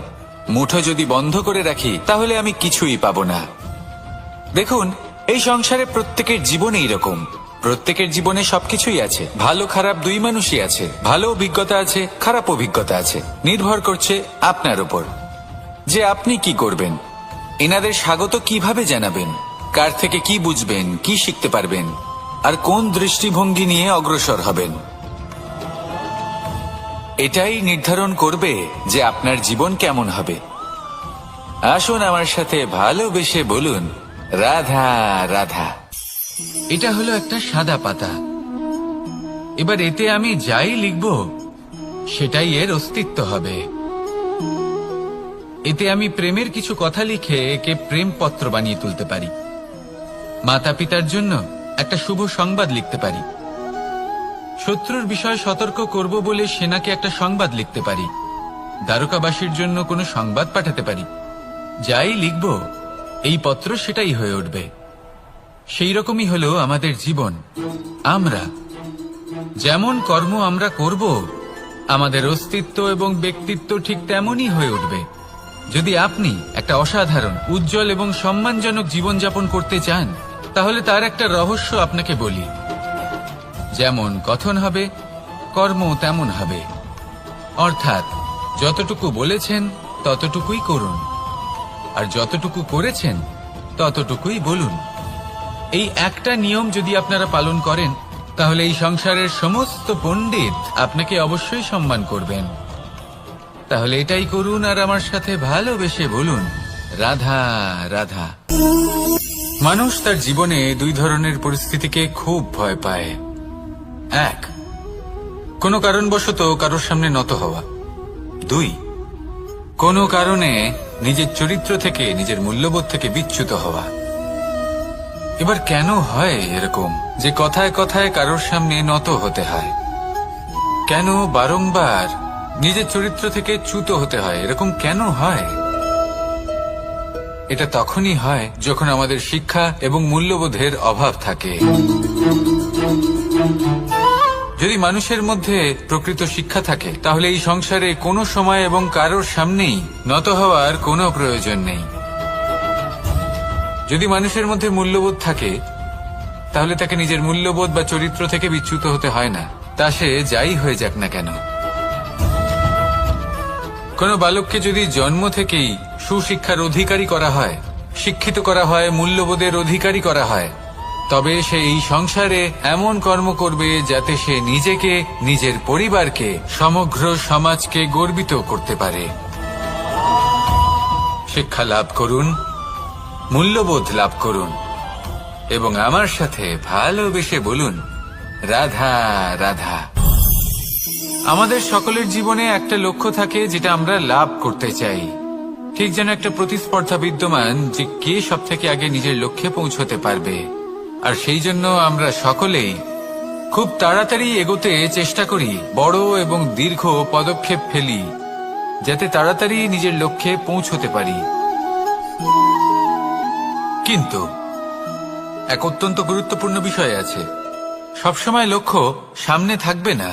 Speaker 1: মুঠো যদি বন্ধ করে রাখি, তাহলে আমি কিছুই পাবো না। দেখুন, এই সংসারে প্রত্যেকের জীবনে এইরকম। প্রত্যেকের জীবনে সবকিছুই আছে, ভালো খারাপ দুই মানুষই আছে। ভালো অভিজ্ঞতা আছে, খারাপ অভিজ্ঞতা আছে। নির্ভর করছে আপনার উপর যে আপনি কি করবেন, এনাদের স্বাগত কিভাবে জানাবেন, কার থেকে কি বুঝবেন, কি শিখতে পারবেন, আর কোন দৃষ্টিভঙ্গি নিয়ে অগ্রসর হবেন। এটাই নির্ধারণ করবে যে আপনার জীবন কেমন হবে। আসুন আমার সাথে ভালোবেসে বলুন, রাধা রাধা। এটা হলো একটা সাদা পাতা। এবার এতে আমি যাই লিখব, সেটাই এর অস্তিত্ব হবে। এতে আমি প্রেমের কিছু কথা লিখে একে প্রেম পত্র বানিয়ে তুলতে পারি। মাতা পিতার জন্য একটা শুভ সংবাদ লিখতে পারি। শত্রুর বিষয়ে সতর্ক করব বলে সেনাকে একটা সংবাদ লিখতে পারি। দ্বারকাবাসীর জন্য কোনো সংবাদ পাঠাতে পারি। যাই লিখব, এই পত্র সেটাই হয়ে উঠবে। সেই রকমই হলো আমাদের জীবন। আমরা যেমন কর্ম আমরা করব, আমাদের অস্তিত্ব এবং ব্যক্তিত্ব ঠিক তেমনই হয়ে উঠবে। যদি আপনি একটা অসাধারণ, উজ্জ্বল এবং সম্মানজনক জীবনযাপন করতে চান, তাহলে তার একটা রহস্য আপনাকে বলি। যেমন কথন হবে, কর্ম তেমন হবে। অর্থাৎ যতটুকু বলেছেন ততটুকুই করুন, আর যতটুকু করেছেন ততটুকুই বলুন। এই একটা নিয়ম যদি আপনারা পালন করেন, তাহলে এই সংসারের সমস্ত পণ্ডিত আপনাকে অবশ্যই সম্মান করবেন। তাহলে এটাই করুন, আর আমার সাথে ভালোবেসে বলুন, রাধা রাধা। মানুষ তার জীবনে দুই ধরনের পরিস্থিতিকে খুব ভয় পায়। এক, কোনো কারণবশত কারোর সামনে নত হওয়া। দুই, কোনো কারণে নিজের চরিত্র থেকে, নিজের মূল্যবোধ থেকে বিচ্যুত হওয়া। এবার কেন হয় এরকম যে কথায় কথায় কারোর সামনে নত হতে হয়? কেন বারংবার নিজের চরিত্র থেকে চ্যুত হতে হয়? এরকম কেন হয়? এটা তখনই হয় যখন আমাদের শিক্ষা এবং মূল্যবোধের অভাব থাকে। যদি মানুষের মধ্যে প্রকৃত শিক্ষা থাকে, তাহলে এই সংসারে কোনো সময় এবং কারোর সামনেই নত হওয়ার কোনো প্রয়োজন নেই। যদি মানুষের মধ্যে মূল্যবোধ থাকে, তাহলে তাকে নিজের মূল্যবোধ বা চরিত্র থেকে বিচ্যুত হতে হয় না, তা সে যাই হয়ে যাক না কেন। কোনো বালককে যদি জন্ম থেকেই সুশিক্ষার অধিকারী করা হয়, শিক্ষিত করা হয়, মূল্যবোধের অধিকারী করা হয়, তবে সে এই সংসারে এমন কর্ম করবে যাতে সে নিজেকে, নিজের পরিবারকে, সমগ্র সমাজকে গর্বিত করতে পারে। শিক্ষা লাভ করুন, মূল্যবোধ লাভ করুন এবং আমার সাথে ভালোবেসে বলুন, রাধা রাধা। আমাদের সকলের জীবনে একটা লক্ষ্য থাকে যেটা আমরা লাভ করতে চাই। ঠিক যেন একটা প্রতিস্পর্ধা বিদ্যমান যে কে সব থেকে আগে নিজের লক্ষ্যে পৌঁছতে পারবে। আর সেই জন্য আমরা সকলেই খুব তাড়াতাড়ি এগোতে চেষ্টা করি, বড় এবং দীর্ঘ পদক্ষেপ ফেলি যাতে তাড়াতাড়ি নিজের লক্ষ্যে পৌঁছতে পারি। কিন্তু এক অত্যন্ত গুরুত্বপূর্ণ বিষয় আছে, সবসময় লক্ষ্য সামনে থাকবে না,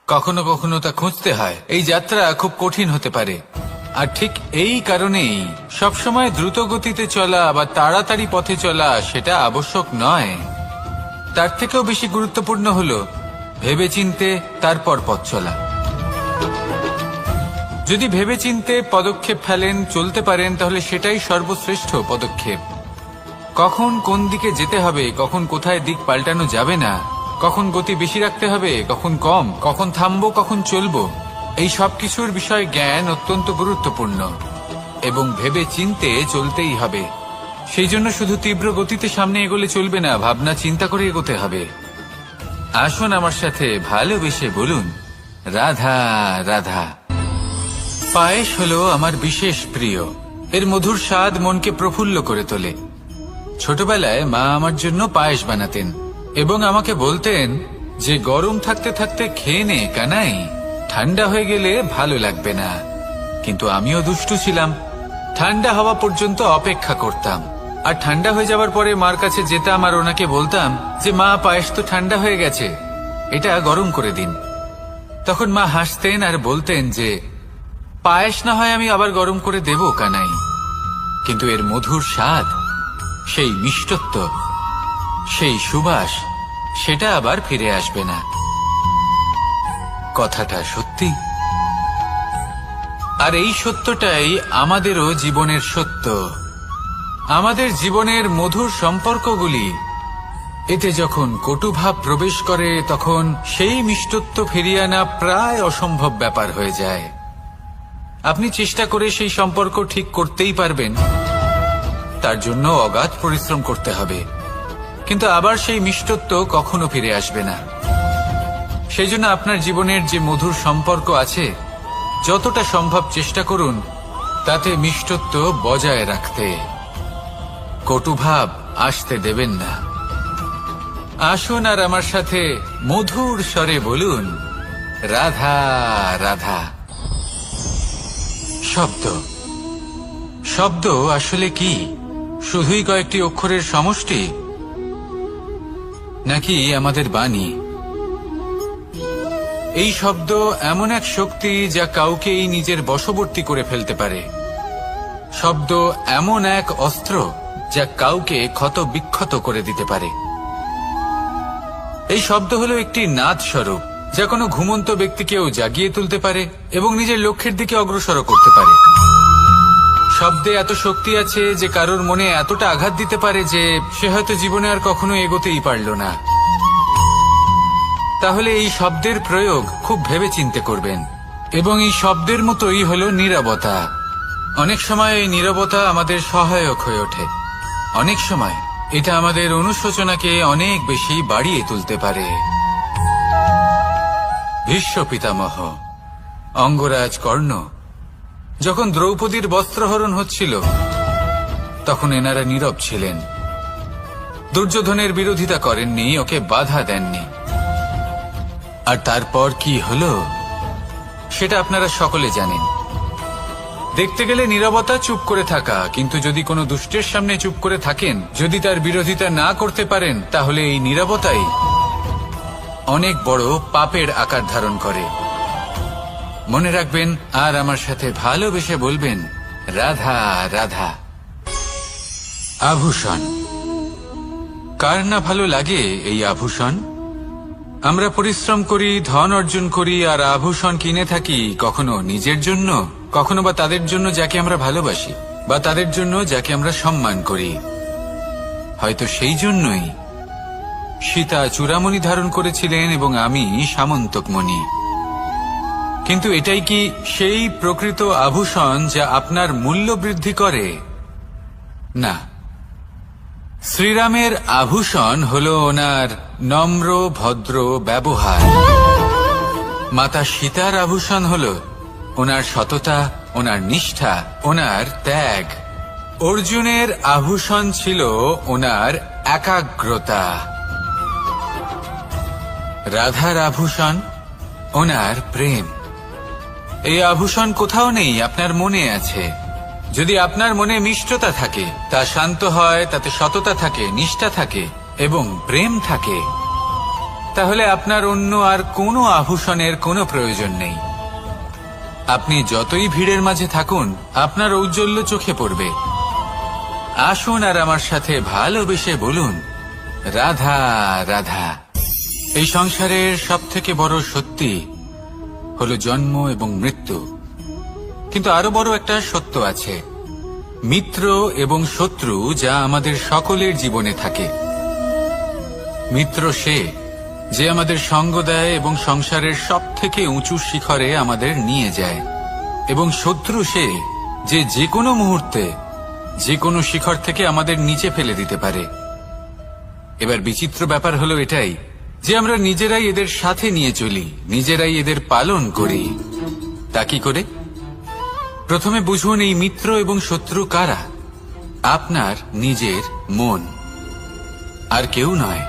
Speaker 1: কখনো কখনো তা খুঁজতে হয়। এই যাত্রা খুব কঠিন হতে পারে। আর ঠিক এই কারণেই সবসময় দ্রুত গতিতে চলা বা তাড়াতাড়ি পথে চলা সেটা আবশ্যক নয়। তার থেকেও বেশি গুরুত্বপূর্ণ হলো ভেবেচিন্তে তারপর পথ চলা। যদি ভেবেচিন্তে পদক্ষেপ ফেলেন, চলতে পারেন, তাহলে সেটাই সর্বশ্রেষ্ঠ পদক্ষেপ। কখন কোন দিকে যেতে হবে, কখন কোথায় দিক পাল্টানো যাবে না, কখন গতি বেশি রাখতে হবে, কখন কম, কখন থামবো, কখন চলবো, এই সব কিছুর বিষয়ে জ্ঞান অত্যন্ত গুরুত্বপূর্ণ এবং ভেবে চিন্তে চলতেই হবে। সেই জন্য শুধু তীব্র গতিতে সামনে এগোলে চলবে না, ভাবনা চিন্তা করে এগোতে হবে। আসুন আমার সাথে ভালোবেসে বলুন, রাধা রাধা। পায়েস হলো আমার বিশেষ প্রিয়। এর মধুর স্বাদ মনকে প্রফুল্ল করে তোলে। ছোটবেলায় মা আমার জন্য পায়েস বানাতেন এবং আমাকে বলতেন যে গরম থাকতে থাকতে খেয়ে নে কানাই, ঠান্ডা হয়ে গেলে ভালো লাগবে না। কিন্তু আমিও দুষ্টু ছিলাম, ঠান্ডা হওয়া পর্যন্ত অপেক্ষা করতাম। আর ঠান্ডা হয়ে যাওয়ার পরে মার কাছে যেতাম আর ওনাকে বলতাম যে মা, পায়েস তো ঠান্ডা হয়ে গেছে, এটা গরম করে দিন। তখন মা হাসতেন আর বলতেন যে পায়েস না হয় আমি আবার গরম করে দেব কানাই, কিন্তু এর মধুর স্বাদ, সেই মিষ্টত্ব, সেই সুবাস, সেটা আবার ফিরে আসবে না। কথাটা সত্যি। আর এই সত্যটাই আমাদেরও জীবনের সত্য। আমাদের জীবনের মধুর সম্পর্কগুলি, এতে যখন কটুভাব প্রবেশ করে তখন সেই মিষ্টত্ব ফিরিয়ে আনা প্রায় অসম্ভব ব্যাপার হয়ে যায়। আপনি চেষ্টা করে সেই সম্পর্ক ঠিক করতেই পারবেন, তার জন্য অগাধ পরিশ্রম করতে হবে, কিন্তু আবার সেই মিষ্টত্ব কখনো ফিরে আসবে না। সেই জন্য আপনার জীবনের যে মধুর সম্পর্ক আছে, যতটা সম্ভব চেষ্টা করুন তাতে মিষ্টত্ব বজায় রাখতে। কটুভাব আসতে দেবেন না। আসুন আর আমার সাথে মধুর স্বরে বলুন, রাধা রাধা। শব্দ, শব্দ আসলে কি? শুধুই কয়েকটি অক্ষরের সমষ্টি, নাকি আমাদের বাণী? এই শব্দ এমন এক শক্তি যা কাউকেই নিজের বশবর্তী করে ফেলতে পারে। শব্দ এমন এক অস্ত্র যা কাউকে ক্ষত বিক্ষত করে দিতে পারে। এই শব্দ হলো একটি নাদ স্বরূপ যা কোনো ঘুমন্ত ব্যক্তিকেও জাগিয়ে তুলতে পারে এবং নিজের লক্ষ্যের দিকে অগ্রসর করতে পারে। শব্দে এত শক্তি আছে যে কারোর মনে এতটা আঘাত দিতে পারে যে সে হয়তো জীবনে আর কখনো এগোতেই পারল না। তাহলে এই শব্দের প্রয়োগ খুব ভেবেচিন্তে করবেন। এবং এই শব্দের মতোই হলো নীরবতা। অনেক সময় এই নীরবতা আমাদের সহায়ক হয়ে ওঠে, অনেক সময় এটা আমাদের অনুশোচনাকে অনেক বেশি বাড়িয়ে তুলতে পারে। ভীষ্ম পিতামহ, অঙ্গরাজ কর্ণ, যখন দ্রৌপদীর বস্ত্রহরণ হচ্ছিল তখন এনারা নীরব ছিলেন। দুর্যোধনের বিরোধিতা করেননি, ওকে বাধা দেননি। আর তারপর কি হলো সেটা আপনারা সকলে জানেন। দেখতে গেলে নীরবতা চুপ করে থাকা, কিন্তু যদি কোনো দুষ্টের সামনে চুপ করে থাকেন, যদি তার বিরোধিতা না করতে পারেন, তাহলে এই নীরবতাই অনেক বড় পাপের আকার ধারণ করে। মনে রাখবেন আর আমার সাথে ভালোবেসে বলবেন, রাধা রাধা। আভূষণ, কার না ভালো লাগে এই আভূষণ? আমরা পরিশ্রম করি, ধন অর্জন করি আর আভূষণ কিনে থাকি, কখনো নিজের জন্য, কখনো বা তাদের জন্য যাকে আমরা ভালোবাসি, বা তাদের জন্য যাকে আমরা সম্মান করি। হয়তো সেই জন্যই সীতা চূড়ামণি ধারণ করেছিলেন এবং আমি সামন্তকমণি। কিন্তু এটাই কি সেই প্রকৃত আভূষণ যা আপনার মূল্য বৃদ্ধি করে? না, শ্রীরামের আভূষণ হলো ওনার নম্র ভদ্র ব্যবহার। মাতা সীতার আভূষণ হলো ওনার সততা, ওনার নিষ্ঠা, ওনার ত্যাগ। অর্জুনের আভূষণ ছিল ওনার একাগ্রতা। রাধার আভূষণ ওনার প্রেম। এই আভূষণ কোথাও নেই, আপনার মনে আছে। যদি আপনার মনে মিষ্টতা থাকে, তা শান্ত হয়, তাতে সততা থাকে, নিষ্ঠা থাকে এবং প্রেম থাকে, তাহলে আপনার অন্য আর কোনো আভূষণের কোনো প্রয়োজন নেই। আপনি যতই ভিড়ের মাঝে থাকুন, আপনার ঔজ্জ্বল্য চোখে পড়বে। আসুন আর আমার সাথে ভালোবেসে বলুন, রাধা রাধা। এই সংসারের সবথেকে বড় সত্যি হলো জন্ম এবং মৃত্যু, কিন্তু আরো বড় একটা সত্য আছে, মিত্র এবং শত্রু, যা আমাদের সকলের জীবনে থাকে। মিত্র সে যে আমাদের সঙ্গ দেয় এবং সংসারের সবথেকে উঁচু শিখরে আমাদের নিয়ে যায়, এবং শত্রু সে যে যে কোনো মুহূর্তে যে কোনো শিখর থেকে আমাদের নিচে ফেলে দিতে পারে। এবার বিচিত্র ব্যাপার হলো এটাই যে আমরা নিজেরাই এদের সাথে নিয়ে চলি, নিজেরাই এদের পালন করি। তা কি করে? প্রথমে বুঝুন এই মিত্র এবং শত্রু কারা। আপনার নিজের মন, আর কেউ নয়।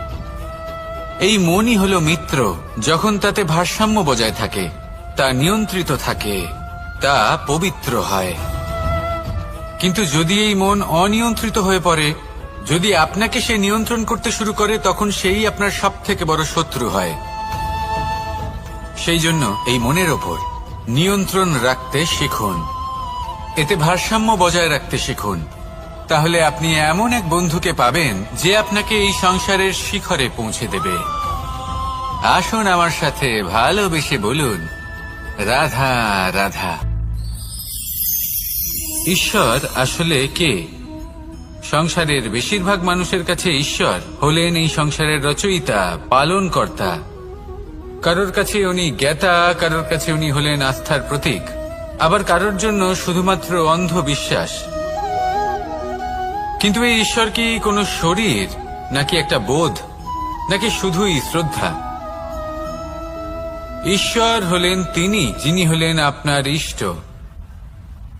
Speaker 1: এই মনই হলো মিত্র যখন তাতে ভারসাম্য বজায় থাকে, তা নিয়ন্ত্রিত থাকে, তা পবিত্র হয়। কিন্তু যদি এই মন অনিয়ন্ত্রিত হয়ে পড়ে, যদি আপনাকে সে নিয়ন্ত্রণ করতে শুরু করে, তখন সেই আপনার সবথেকে বড় শত্রু হয়। সেই জন্য এই মনের ওপর নিয়ন্ত্রণ রাখতে শিখুন, এতে ভারসাম্য বজায় রাখতে শিখুন। তাহলে আপনি এমন এক বন্ধুকে পাবেন যে আপনাকে এই সংসারের শিখরে পৌঁছে দেবে। আসুন আমার সাথে ভালোবেসে বলুন, রাধা রাধা। ঈশ্বর আসলে কে? সংসারের বেশিরভাগ মানুষের কাছে ঈশ্বর হলেন এই সংসারের রচয়িতা, পালনকর্তা। কারোর কাছে উনি জ্ঞাতা, কারোর কাছে উনি হলেন আস্থার প্রতীক, আবার কারোর জন্য শুধুমাত্র অন্ধ বিশ্বাস। কিন্তু এই ঈশ্বর কি কোনো শরীর, নাকি একটা বোধ, নাকি শুধুই শ্রদ্ধা? ঈশ্বর হলেন তিনি যিনি হলেন আপনার ইষ্ট।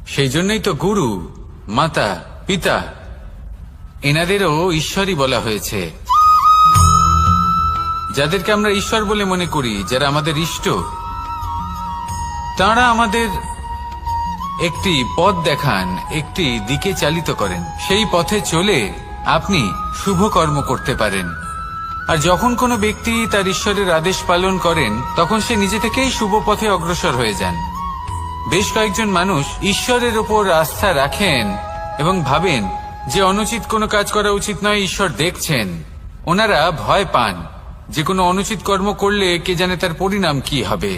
Speaker 1: সেই জন্যই তো গুরু, মাতা, পিতা এনাদেরও ঈশ্বরই বলা হয়েছে। যাদেরকে আমরা ঈশ্বর বলে মনে করি, যারা আমাদের ইষ্ট, তাঁরা আমাদের একটি পথ দেখান, একটি দিকে চালিত করেন। সেই পথে চলে আপনি শুভ কর্ম করতে পারেন। আর যখন কোনো ব্যক্তি তার ঈশ্বরের আদেশ পালন করেন, তখন সে নিজে থেকেই শুভ পথে অগ্রসর হয়ে যান। বেশ কয়েকজন মানুষ ঈশ্বরের ওপর আস্থা রাখেন এবং ভাবেন যে অনুচিত কোনো কাজ করা উচিত নয়, ঈশ্বর দেখছেন। ওনারা ভয় পান যে কোনো অনুচিত কর্ম করলে কে জানে তার পরিণাম কি হবে।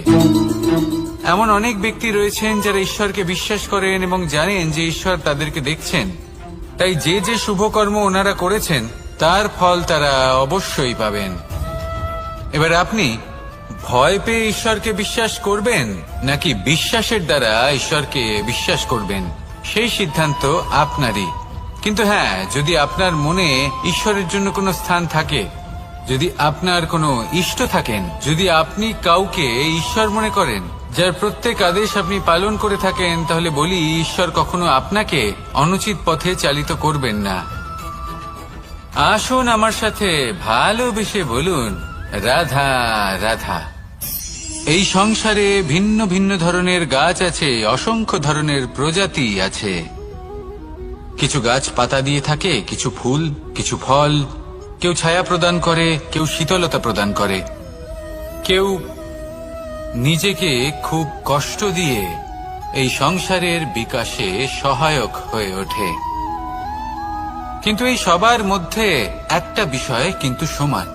Speaker 1: এমন অনেক ব্যক্তি রয়েছেন যারা ঈশ্বরকে বিশ্বাস করেন এবং জানেন যে ঈশ্বর তাদেরকে দেখছেন, তাই যে যে শুভ কর্ম ওনারা করেছেন তার ফল তারা অবশ্যই পাবেন। এবার আপনি ভয় পেয়ে ঈশ্বরকে বিশ্বাস করবেন, নাকি বিশ্বাসের দ্বারা ঈশ্বরকে বিশ্বাস করবেন, সেই সিদ্ধান্ত আপনারই। কিন্তু হ্যাঁ, যদি আপনার মনে ঈশ্বরের জন্য কোনো স্থান থাকে, যদি আপনার কোনো ইষ্ট থাকেন, যদি আপনি কাউকে ঈশ্বর মনে করেন, যার প্রত্যেক আদেশ আপনি পালন করে থাকেন, তাহলে বলি, ঈশ্বর কখনো আপনাকে অনুচিত পথে চালিত করবেন না। আসুন আমার সাথে ভালোবেসে বলুন, রাধা রাধা। এই সংসারে ভিন্ন ভিন্ন ধরনের গাছ আছে, অসংখ্য ধরনের প্রজাতি আছে। কিছু গাছ পাতা দিয়ে থাকে, কিছু ফুল, কিছু ফল। কেউ ছায়া প্রদান করে, কেউ শীতলতা প্রদান করে, কেউ নিজেকে খুব কষ্ট দিয়ে এই সংসারের বিকাশে সহায়ক হয়ে ওঠে। কিন্তু এই সবার মধ্যে একটা বিষয় কিন্তু সমান,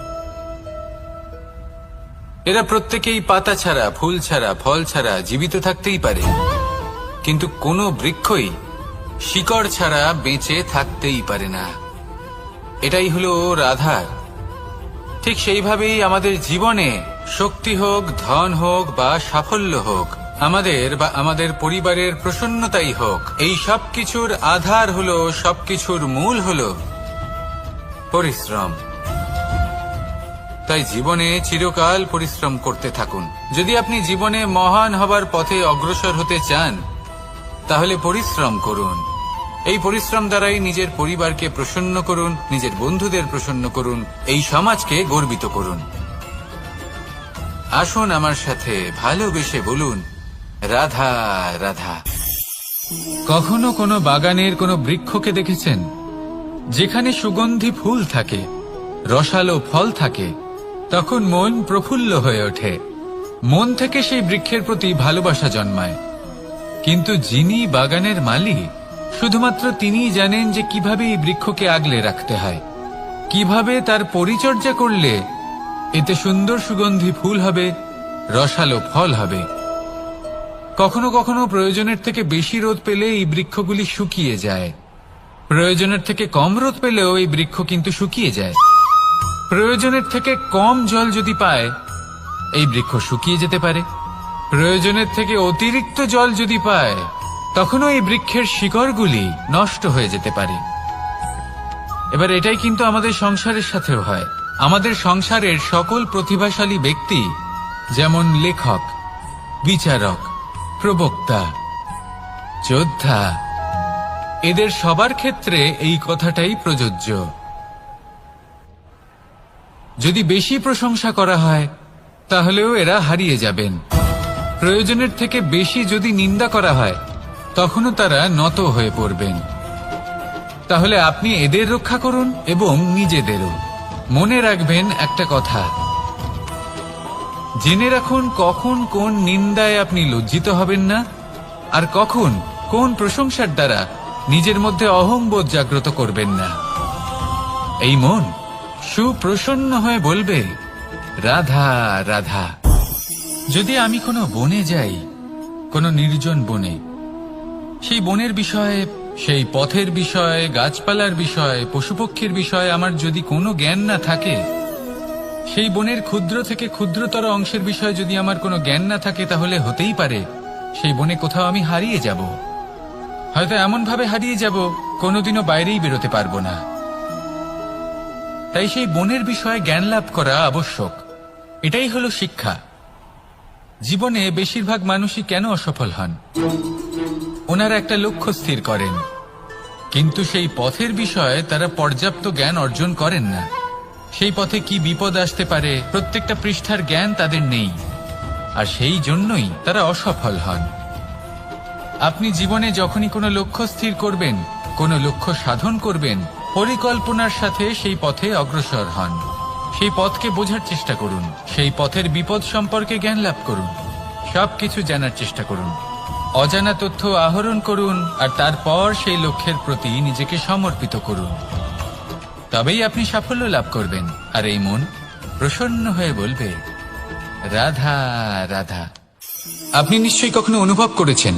Speaker 1: এরা প্রত্যেকেই পাতা ছাড়া, ফুল ছাড়া, ফল ছাড়া জীবিত থাকতেই পারে, কিন্তু কোনো বৃক্ষই শিকড় ছাড়া বেঁচে থাকতেই পারে না। এটাই হলো রাধার। ঠিক সেইভাবেই আমাদের জীবনে শক্তি হোক, ধন হোক বা সাফল্য হোক, আমাদের বা আমাদের পরিবারের প্রসন্নতাই হোক, এই সব কিছুর আধার হলো, সবকিছুর মূল হলো পরিশ্রম। তাই জীবনে চিরকাল পরিশ্রম করতে থাকুন। যদি আপনি জীবনে মহান হবার পথে অগ্রসর হতে চান, তাহলে পরিশ্রম করুন। এই পরিশ্রম দ্বারাই নিজের পরিবারকে প্রসন্ন করুন, নিজের বন্ধুদের প্রসন্ন করুন, এই সমাজকে গর্বিত করুন। আসুন আমার সাথে ভালোবেসে বলুন, রাধা রাধা। কখনো কোনো বাগানের কোনো বৃক্ষকে দেখেছেন যেখানে সুগন্ধি ফুল থাকে, রসালো ফল থাকে? তখন মন প্রফুল্ল হয়ে ওঠে, মন থেকে সেই বৃক্ষের প্রতি ভালোবাসা জন্মায়। কিন্তু যিনি বাগানের মালিক, শুধুমাত্র তিনিই জানেন যে কিভাবে এই বৃক্ষকে আগলে রাখতে হয়, কিভাবে তার পরিচর্যা করলে এতে সুন্দর সুগন্ধি ফুল হবে, রসালো ফল হবে। কখনো কখনো প্রয়োজনের থেকে বেশি রোদ পেলে এই বৃক্ষগুলি শুকিয়ে যায়, প্রয়োজনের থেকে কম রোদ পেলেও এই বৃক্ষ কিন্তু শুকিয়ে যায়। প্রয়োজনের থেকে কম জল যদি পায়, এই বৃক্ষ শুকিয়ে যেতে পারে। প্রয়োজনের থেকে অতিরিক্ত জল যদি পায়, তখনও এই বৃক্ষের শিকড়গুলি নষ্ট হয়ে যেতে পারে। এবার এটাই কিন্তু আমাদের সংসারের সাথেও হয়। আমাদের সংসারের সকল প্রতিভাশালী ব্যক্তি, যেমন লেখক, বিচারক, প্রবক্তা, যোদ্ধা, এদের সবার ক্ষেত্রে এই কথাটাই প্রযোজ্য। যদি বেশি প্রশংসা করা হয়, তাহলেও এরা হারিয়ে যাবেন। প্রয়োজনের থেকে বেশি যদি নিন্দা করা হয়, তখনও তারা নত হয়ে পড়বেন। তাহলে আপনি এদের রক্ষা করুন এবং নিজেদেরও। মনে রাখবেন একটা কথা, জেনে রাখুন কখন কোন নিন্দায় আপনি লজ্জিত হবেন না, আর কখন কোন প্রশংসার দ্বারা নিজের মধ্যে অহংবোধ জাগ্রত করবেন না। এই মন সুপ্রসন্ন হয়ে বলবে, রাধা রাধা। যদি আমি কোনো বনে যাই, কোনো নির্জন বনে, সেই বনের বিষয়ে, সেই পথের বিষয়ে, গাছপালার বিষয়ে, পশুপক্ষীর বিষয়ে আমার যদি কোনো জ্ঞান না থাকে, সেই বনের ক্ষুদ্র থেকে ক্ষুদ্রতর অংশের বিষয়ে যদি আমার কোনো জ্ঞান না থাকে, তাহলে হতেই পারে সেই বনে কোথাও আমি হারিয়ে যাব। হয়তো এমন ভাবে হারিয়ে যাব, কোনোদিনও বাইরেই বেরোতে পারবো না। তাই সেই বনের বিষয়ে জ্ঞান লাভ করা আবশ্যক। এটাই হলো শিক্ষা। জীবনে বেশিরভাগ মানুষই কেন অসফল হন? ওনারা একটা লক্ষ্য স্থির করেন, কিন্তু সেই পথের বিষয়ে তারা পর্যাপ্ত জ্ঞান অর্জন করেন না। সেই পথে কি বিপদ আসতে পারে প্রত্যেকটা পৃষ্ঠার জ্ঞান তাদের নেই, আর সেই জন্যই তারা অসফল হন। আপনি জীবনে যখনই কোনো লক্ষ্য স্থির করবেন, কোনো লক্ষ্য সাধন করবেন, পরিকল্পনার সাথে সেই পথে অগ্রসর হন। সেই পথকে বোঝার চেষ্টা করুন, সেই পথের বিপদ সম্পর্কে জ্ঞান লাভ করুন, সবকিছু জানার চেষ্টা করুন, অজানা তথ্য আহরণ করুন, আর তারপর সেই লক্ষ্যের প্রতি নিজেকে সমর্পিত করুন। তবেই আপনি সাফল্য লাভ করবেন। আর এই মন প্রসন্ন হয়ে বলবে, রাধা রাধা। আপনি নিশ্চয়ই কখনো অনুভব করেছেন,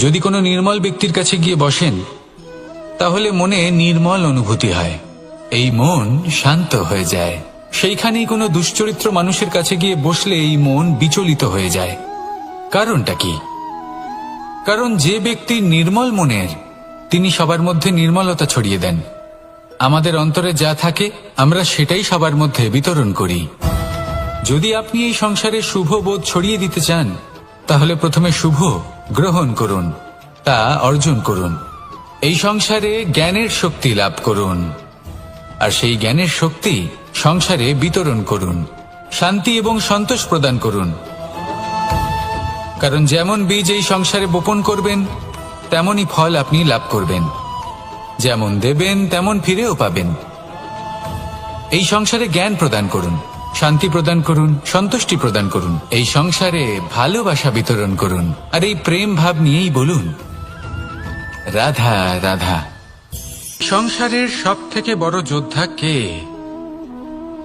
Speaker 1: যদি কোনো নির্মল ব্যক্তির কাছে গিয়ে বসেন, তাহলে মনে নির্মল অনুভূতি হয়, এই মন শান্ত হয়ে যায়। সেইখানেই কোনো দুশ্চরিত্র মানুষের কাছে গিয়ে বসলে এই মন বিচলিত হয়ে যায়। কারণটা কি? কারণ যে ব্যক্তি নির্মল মনের, তিনি সবার মধ্যে নির্মলতা ছড়িয়ে দেন। আমাদের অন্তরে যা থাকে, আমরা সেটাই সবার মধ্যে বিতরণ করি। যদি আপনি এই সংসারে শুভ বোধ ছড়িয়ে দিতে চান, তাহলে প্রথমে শুভ গ্রহণ করুন, তা অর্জন করুন। এই সংসারে জ্ঞানের শক্তি লাভ করুন, আর সেই জ্ঞানের শক্তি সংসারে বিতরণ করুন। শান্তি এবং সন্তোষ প্রদান করুন। কারণ যেমন বীজ এই সংসারে বপন করবেন, তেমনই ফল আপনি লাভ করবেন। যেমন দেবেন, তেমন ফিরেও পাবেন। এই সংসারে জ্ঞান প্রদান করুন, শান্তি প্রদান করুন, সন্তুষ্টি প্রদান করুন। এই সংসারে ভালোবাসা বিতরণ করুন, আর এই প্রেম ভাব নিয়েই বলুন, রাধা রাধা। সংসারের সব থেকে বড় যোদ্ধা কে?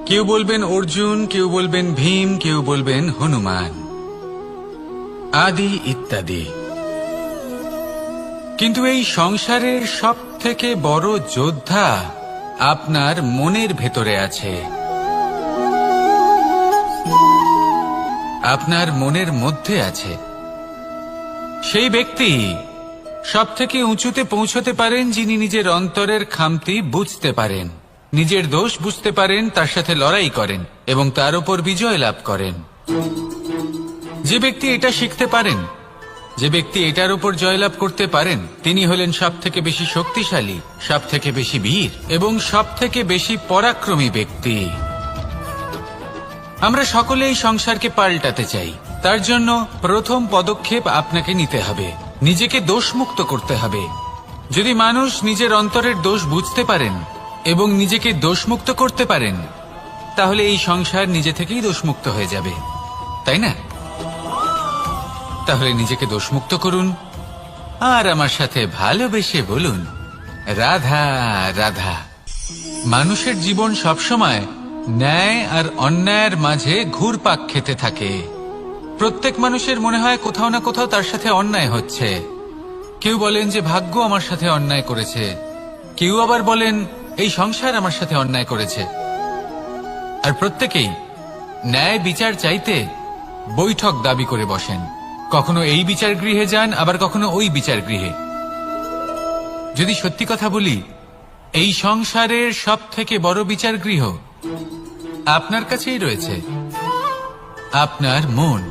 Speaker 1: কেউ বলবেন অর্জুন, কেউ বলবেন ভীম, কেউ বলবেন হনুমান, আদি ইত্যাদি। কিন্তু এই সংসারের সব থেকে বড় যোদ্ধা আপনার মনের ভেতরে আছে। আপনার মনের মধ্যে আছে। সেই ব্যক্তি সব থেকে উঁচুতে পৌঁছতে পারেন যিনি নিজের অন্তরের খামতি বুঝতে পারেন, নিজের দোষ বুঝতে পারেন, তার সাথে লড়াই করেন এবং তার উপর বিজয় লাভ করেন। যে ব্যক্তি এটা শিখতে পারেন, যে ব্যক্তি এটার উপর জয়লাভ করতে পারেন, তিনি হলেন সব থেকে বেশি শক্তিশালী, সব থেকে বেশি বীর এবং সব থেকে বেশি পরাক্রমী ব্যক্তি। আমরা সকলে এই সংসারকে পাল্টাতে চাই। তার জন্য প্রথম পদক্ষেপ আপনাকে নিতে হবে, নিজেকে দোষমুক্ত করতে হবে। যদি মানুষ নিজের অন্তরের দোষ বুঝতে পারেন এবং নিজেকে দোষমুক্ত করতে পারেন, তাহলে এই সংসার নিজে থেকেই দোষমুক্ত হয়ে যাবে, তাই না? তাহলে নিজেকে দোষমুক্ত করুন আর আমার সাথে ভালোবেসে বলুন, রাধা রাধা। মানুষের জীবন সবসময় ন্যায় আর অন্যায়ের মাঝে ঘুরপাক খেতে থাকে। প্রত্যেক মানুষের মনে হয় কোথাও না কোথাও তার সাথে অন্যায় হচ্ছে। কেউ বলেন যে ভাগ্য আমার সাথে অন্যায় করেছে, কেউ আবার বলেন এই সংসার আমার সাথে অন্যায় করেছে। আর প্রত্যেকেই ন্যায় বিচার চাইতে বৈঠক দাবি করে বসেন। কখনো এই বিচার গৃহে যান, আবার কখনো ওই বিচার গৃহে। যদি সত্যি কথা বলি, এই সংসারের সব থেকে বড় বিচার গৃহ আপনার কাছেই রয়েছে, আপনার মন।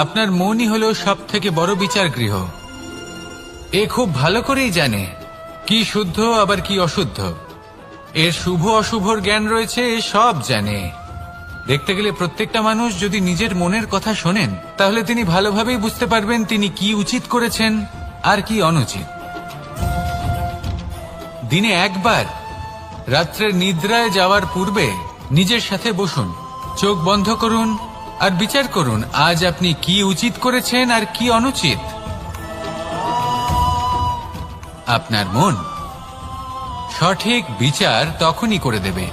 Speaker 1: আপনার মনই হলো সব থেকে বড় বিচার গৃহ। এ খুব ভালো করেই জানে কি শুদ্ধ আবার কি অশুদ্ধ, এর শুভ অশুভর জ্ঞান রয়েছে, এ সব জানে। দেখতে গেলে প্রত্যেকটা মানুষ যদি নিজের মনের কথা শোনেন, তাহলে তিনি ভালোভাবেই বুঝতে পারবেন তিনি কি উচিত করেছেন আর কি অনুচিত। দিনে একবার রাত্রের নিদ্রায় যাওয়ার পূর্বে নিজের সাথে বসুন, চোখ বন্ধ করুন আর বিচার করুন আজ আপনি কি উচিত করেছেন আর কি অনুচিত। আপনার মন সঠিক বিচার তখনই করে দেবে।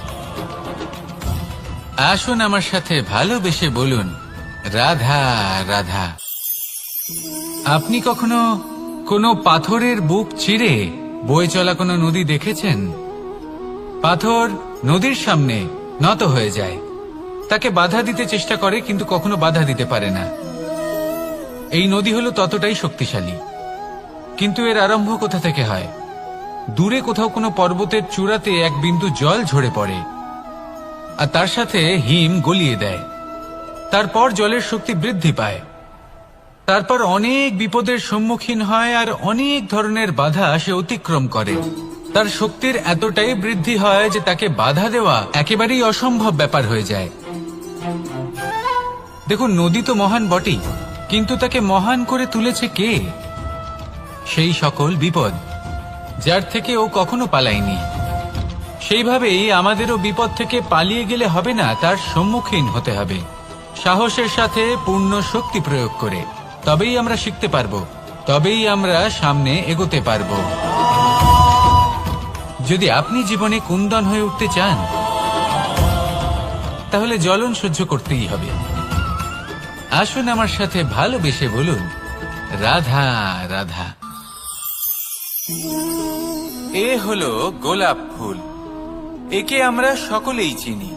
Speaker 1: আসুন আমার সাথে ভালোবেসে বলুন, রাধা রাধা। আপনি কখনো কোনো পাথরের বুক চিরে বয়ে চলা কোনো নদী দেখেছেন? পাথর নদীর সামনে নত হয়ে যায়, তাকে বাধা দিতে চেষ্টা করে কিন্তু কখনো বাধা দিতে পারে না। এই নদী হলো ততটাই শক্তিশালী, কিন্তু এর আরম্ভ কোথা থেকে হয়? দূরে কোথাও কোনো পর্বতের চূড়াতে এক বিন্দু জল ঝরে পড়ে আর তার সাথে হিম গলিয়ে দেয়। তারপর জলের শক্তি বৃদ্ধি পায়, তারপর অনেক বিপদের সম্মুখীন হয় আর অনেক ধরনের বাধা সে অতিক্রম করে। তার শক্তির এতটাই বৃদ্ধি হয় যে তাকে বাধা দেওয়া একেবারেই অসম্ভব ব্যাপার হয়ে যায়। দেখুন, নদী তো মহান বটেই, কিন্তু তাকে মহান করে তুলেছে কে? সেই সকল বিপদ যার থেকে ও কখনো পালায়নি। সেইভাবেই আমাদেরও বিপদ থেকে পালিয়ে গেলে হবে না, তার সম্মুখীন হতে হবে সাহসের সাথে, পূর্ণ শক্তি প্রয়োগ করে। তবেই আমরা শিখতে পারবো, তবেই আমরা সামনে এগোতে পারবো। যদি আপনি জীবনে কুন্দন হয়ে উঠতে চান, তাহলে জ্বলন সহ্য করতেই হবে। আসুন আমার সাথে ভালোবেসে বলুন, রাধা রাধা। এ হলো গোলাপ ফুল। একে আমরা সকলেই চিনি।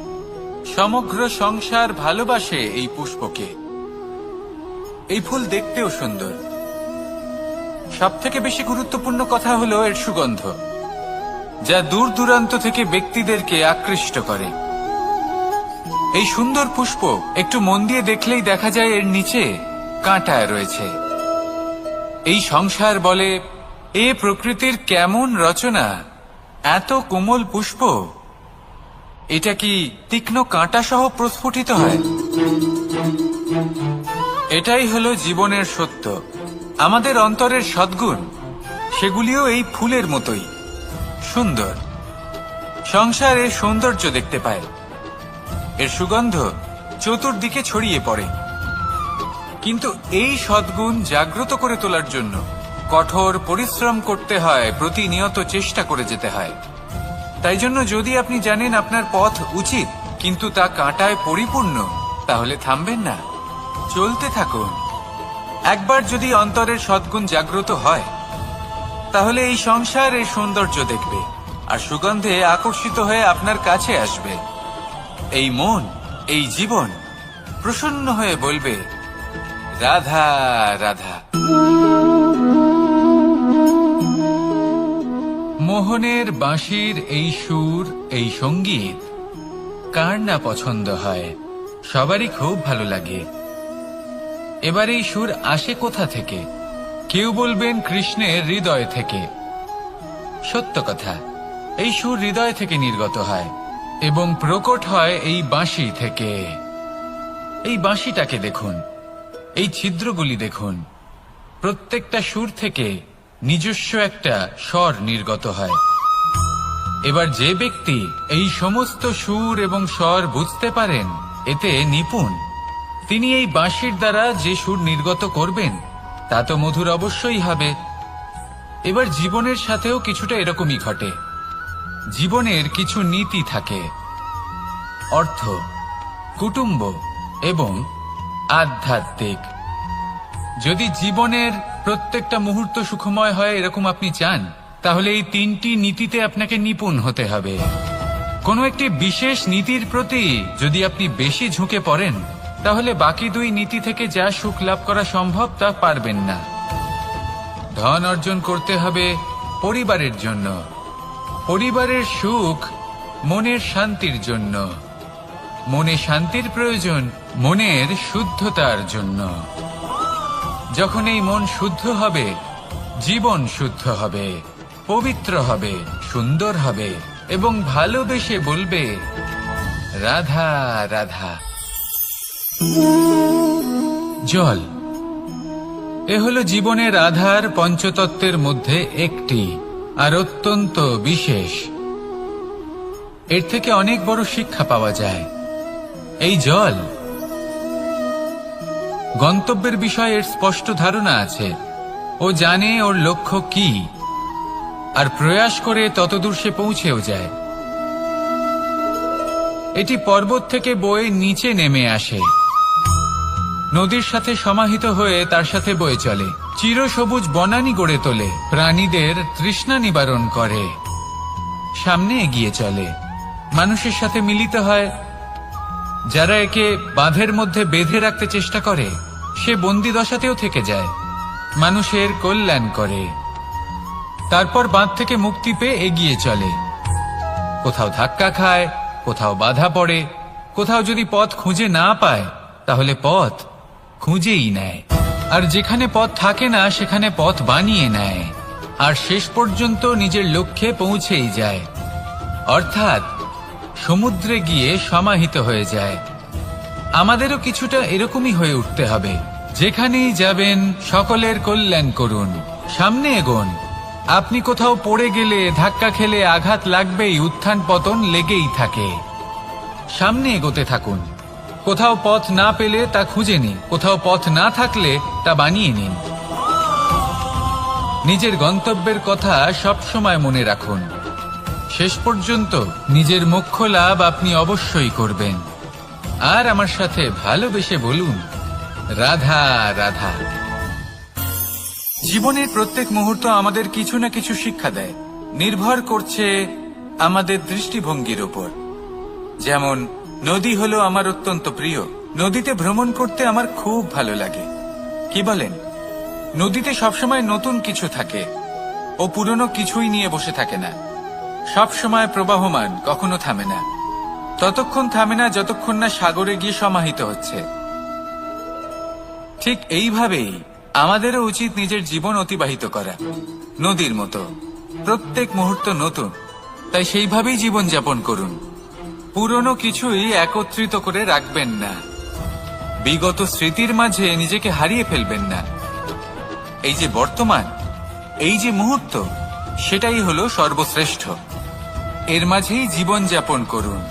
Speaker 1: সমগ্র সংসার ভালোবাসে এই পুষ্পকে। এই ফুল দেখতেও সুন্দর। সবথেকে বেশি গুরুত্বপূর্ণ কথা হলো এর সুগন্ধ, যা দূর দূরান্ত থেকে ব্যক্তিদেরকে আকৃষ্ট করে। এই সুন্দর পুষ্প একটু মন দিয়ে দেখলেই দেখা যায় এর নিচে কাঁটা রয়েছে। এই সংসার বলে, এ প্রকৃতির কেমন রচনা, এত কোমল পুষ্প, এটা কি তীক্ষ্ণ কাঁটা সহ প্রস্ফুটিত হয়? এটাই হলো জীবনের সত্য। আমাদের অন্তরের সদ্গুণ, সেগুলিও এই ফুলের মতোই সুন্দর। সংসার এর সৌন্দর্য দেখতে পায়, এর সুগন্ধ চতুর্দিকে ছড়িয়ে পড়ে। কিন্তু এই সদ্গুণ জাগ্রত করে তোলার জন্য কঠোর পরিশ্রম করতে হয়, প্রতিনিয়ত চেষ্টা করে যেতে হয়। তাই জন্য যদি আপনি জানেন আপনার পথ উচিত কিন্তু তা কাঁটায় পরিপূর্ণ, তাহলে থামবেন না, চলতে থাকুন। একবার যদি অন্তরের সদ্গুণ জাগ্রত হয়, তাহলে এই সংসার এর সৌন্দর্য দেখবে আর সুগন্ধে আকর্ষিত হয়ে আপনার কাছে আসবে। এই মন, এই জীবন প্রসন্ন হয়ে বলবে, রাধা রাধা। মোহনের বাঁশির এই সুর, এই সঙ্গীত কার না পছন্দ হয়, সবারই খুব ভালো লাগে। এবার এই সুর আসে কোথা থেকে? কেউ বলবেন কৃষ্ণের হৃদয় থেকে। সত্য কথা, এই সুর হৃদয় থেকে নির্গত হয় এবং প্রকট হয় এই বাঁশি থেকে। এই বাঁশিটাকে দেখুন, এই ছিদ্রগুলি দেখুন, প্রত্যেকটা সুর থেকে নিজস্ব একটা স্বর নির্গত হয়। এবার যে ব্যক্তি এই সমস্ত সুর এবং স্বর বুঝতে পারেন, এতে নিপুণ, তিনি এই বাঁশির দ্বারা যে সুর নির্গত করবেন তা তো মধুর অবশ্যই হবে। এবার জীবনের সাথেও কিছুটা এরকমই ঘটে। জীবনের কিছু নীতি থাকে, অর্থ, কুটুম্ব এবং আধ্যাত্মিক। যদি জীবনের প্রত্যেকটা মুহূর্ত সুখময় হয় এরকম আপনি চান, তাহলে এই তিনটি নীতিতে আপনাকে নিপুণ হতে হবে। কোনো একটি বিশেষ নীতির প্রতি যদি আপনি বেশি ঝুঁকে পড়েন, তাহলে বাকি দুই নীতি থেকে যা সুখ লাভ করা সম্ভব তা পারবেন না। ধন অর্জন করতে হবে পরিবারের জন্য, পরিবারের সুখ মনের শান্তির জন্য, মনে শান্তির প্রয়োজন মনের শুদ্ধতার জন্য। যখন এই মন শুদ্ধ হবে, জীবন শুদ্ধ হবে, পবিত্র হবে, সুন্দর হবে এবং ভালোবেসে বলবে রাধা রাধা। জল, এ হলো জীবনের আধার পঞ্চতত্ত্বের মধ্যে একটি, আর অত্যন্ত বিশেষ। এর থেকে অনেক বড় শিক্ষা পাওয়া যায়। এই জল, গন্তব্যের বিষয়ে এর স্পষ্ট ধারণা আছে। ও জানে ওর লক্ষ্য কি, আর প্রয়াস করে ততদূর সে পৌঁছেও যায়। এটি পর্বত থেকে বয়ে নিচে নেমে আসে, নদীর সাথে সমাহিত হয়ে তার সাথে বয়ে চলে, চিরসবুজ বনানী গড়ে তোলে, প্রাণীদের তৃষ্ণা নিবারণ করে, সামনে এগিয়ে চলে, মানুষের সাথে মিলিত হয়। যারা একে বাঁধের মধ্যে বেঁধে রাখতে চেষ্টা করে, সে বন্দি দশাতেও থেকে যায়, মানুষের কল্যাণ করে। তারপর বাঁধ থেকে মুক্তি পেয়ে এগিয়ে চলে, কোথাও ধাক্কা খায়, কোথাও বাধা পড়ে, কোথাও যদি পথ খুঁজে না পায় তাহলে পথ খুঁজেই নেয়, আর যেখানে পথ থাকে না সেখানে পথ বানিয়ে নেয়, আর শেষ পর্যন্ত নিজের লক্ষ্যে পৌঁছেই যায়, অর্থাৎ সমুদ্রে গিয়ে সমাহিত হয়ে যায়। আমাদেরও কিছুটা এরকমই হয়ে উঠতে হবে। যেখানেই যাবেন সকলের কল্যাণ করুন, সামনে এগোন। আপনি কোথাও পড়ে গেলে, ধাক্কা খেলে আঘাত লাগবেই, উত্থান পতন লেগেই থাকে। সামনে এগোতে থাকুন। কোথাও পথ না পেলে তা খুঁজে নিন, কোথাও পথ না থাকলে তা বানিয়ে নিন। নিজের গন্তব্যের কথা সব সময় মনে রাখুন। শেষ পর্যন্ত নিজের মোক্ষ লাভ আপনি অবশ্যই করবেন। আর আমার সাথে ভালোবেসে বলুন রাধা রাধা। জীবনের প্রত্যেক মুহূর্ত আমাদের কিছু না কিছু শিক্ষা দেয়, নির্ভর করছে আমাদের দৃষ্টিভঙ্গির উপর। যেমন নদী হলো আমার অত্যন্ত প্রিয়, নদীতে ভ্রমণ করতে আমার খুব ভালো লাগে। কি বলেন? নদীতে সবসময় নতুন কিছু থাকে, ও পুরনো কিছুই নিয়ে বসে থাকে না, সব সময় প্রবাহমান, কখনো থামে না। ততক্ষণ থামে না যতক্ষণ না সাগরে গিয়ে সমাহিত হচ্ছে। ঠিক এইভাবেই আমাদেরও উচিত নিজের জীবন অতিবাহিত করা, নদীর মতো, প্রত্যেক মুহূর্ত নতুন। তাই সেইভাবেই জীবন যাপন করুন। পুরনো কিছুই একত্রিত করে রাখবেন না, বিগত স্মৃতির মাঝে নিজেকে হারিয়ে ফেলবেন না। এই যে বর্তমান, এই যে মুহূর্ত, সেটাই হলো সর্বশ্রেষ্ঠ। এর মাঝেই জীবন যাপন করুন,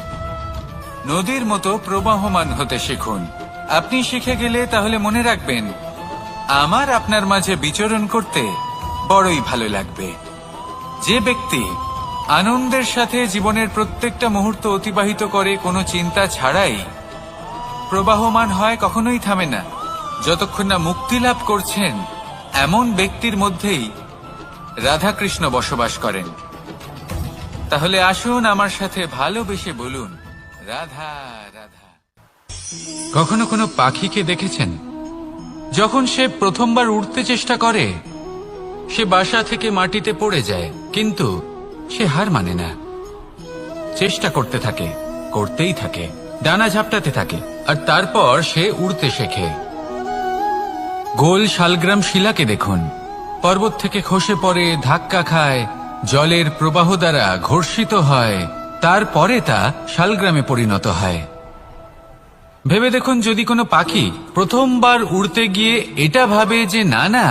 Speaker 1: নদীর মতো প্রবাহমান হতে শিখুন। আপনি শিখে গেলে তাহলে মনে রাখবেন, আমার আপনার মাঝে বিচরণ করতে বড়ই ভালো লাগবে। যে ব্যক্তি আনন্দের সাথে জীবনের প্রত্যেকটা মুহূর্ত অতিবাহিত করে কোনো চিন্তা ছাড়াই, প্রবাহমান হয়, কখনোই থামে না, যতক্ষণ না মুক্তি লাভ করছেন, এমন ব্যক্তির মধ্যেই রাধাকৃষ্ণ বসবাস করেন। তাহলে আসুন আমার সাথে ভালোবেসে বলুন রাধা রাধা। কখনো কোনো পাখিকে দেখেছেন যখন সে প্রথমবার উঠতে চেষ্টা করে সে বাসা থেকে মাটিতে পড়ে যায়, কিন্তু সে হার মানে না, চেষ্টা করতে থাকে, করতেই থাকে, ডানা ঝাপটাতে থাকে, আর তারপর সে উড়তে শেখে। গোল শালগ্রাম শিলাকে দেখুন, পর্বত থেকে খসে পড়ে, ধাক্কা খায়, জলের প্রবাহ দ্বারা ঘর্ষিত হয়, তারপরে তা শালগ্রামে পরিণত হয়। ভেবে দেখুন, যদি কোনো পাখি প্রথমবার উড়তে গিয়ে এটা ভাবে যে না না,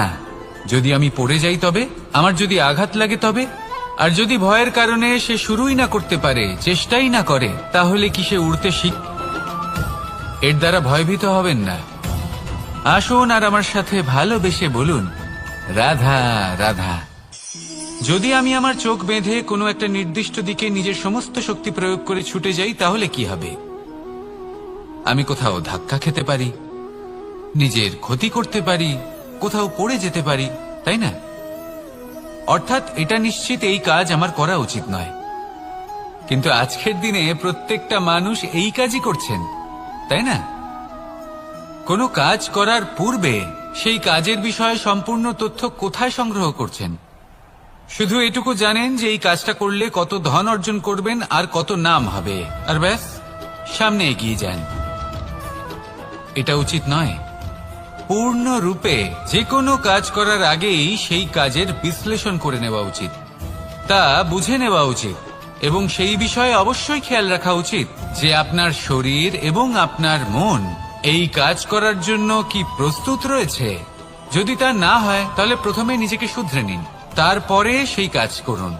Speaker 1: যদি আমি পড়ে যাই তবে, আমার যদি আঘাত লাগে তবে, আর যদি ভয়ের কারণে সে শুরুই না করতে পারে, চেষ্টাই না করে, তাহলে কি সে উড়তে এর দ্বারা ভয়ভীত হবেন না। আসুন আর আমার সাথে ভালোবেসে বলুন, রাধা রাধা। যদি আমি আমার চোখ বেঁধে কোনো একটা নির্দিষ্ট দিকে নিজের সমস্ত শক্তি প্রয়োগ করে ছুটে যাই, তাহলে কি হবে? আমি কোথাও ধাক্কা খেতে পারি, নিজের ক্ষতি করতে পারি, কোথাও পড়ে যেতে পারি, তাই না? অর্থাৎ এটা নিশ্চিত এই কাজ আমার করা উচিত নয়। কিন্তু আজকের দিনে প্রত্যেকটা মানুষ এই কাজই করছেন, তাই না? কোনো কাজ করার পূর্বে সেই কাজের বিষয়ে সম্পূর্ণ তথ্য কোথায় সংগ্রহ করছেন? শুধু এটুকু জানেন যে এই কাজটা করলে কত ধন অর্জন করবেন আর কত নাম হবে, আর ব্যাস সামনে এগিয়ে যান। এটা উচিত নয়। পূর্ণরূপে যে কোনো কাজ করার আগেই সেই কাজের বিশ্লেষণ করে নেওয়া উচিত, তা বুঝে নেওয়া উচিত, এবং সেই বিষয়ে অবশ্যই খেয়াল রাখা উচিত যে আপনার শরীর এবং আপনার মন এই কাজ করার জন্য কি প্রস্তুত রয়েছে। যদি তা না হয় তাহলে প্রথমে নিজেকে শুধরে নিন, তারপরে সেই কাজ করুন।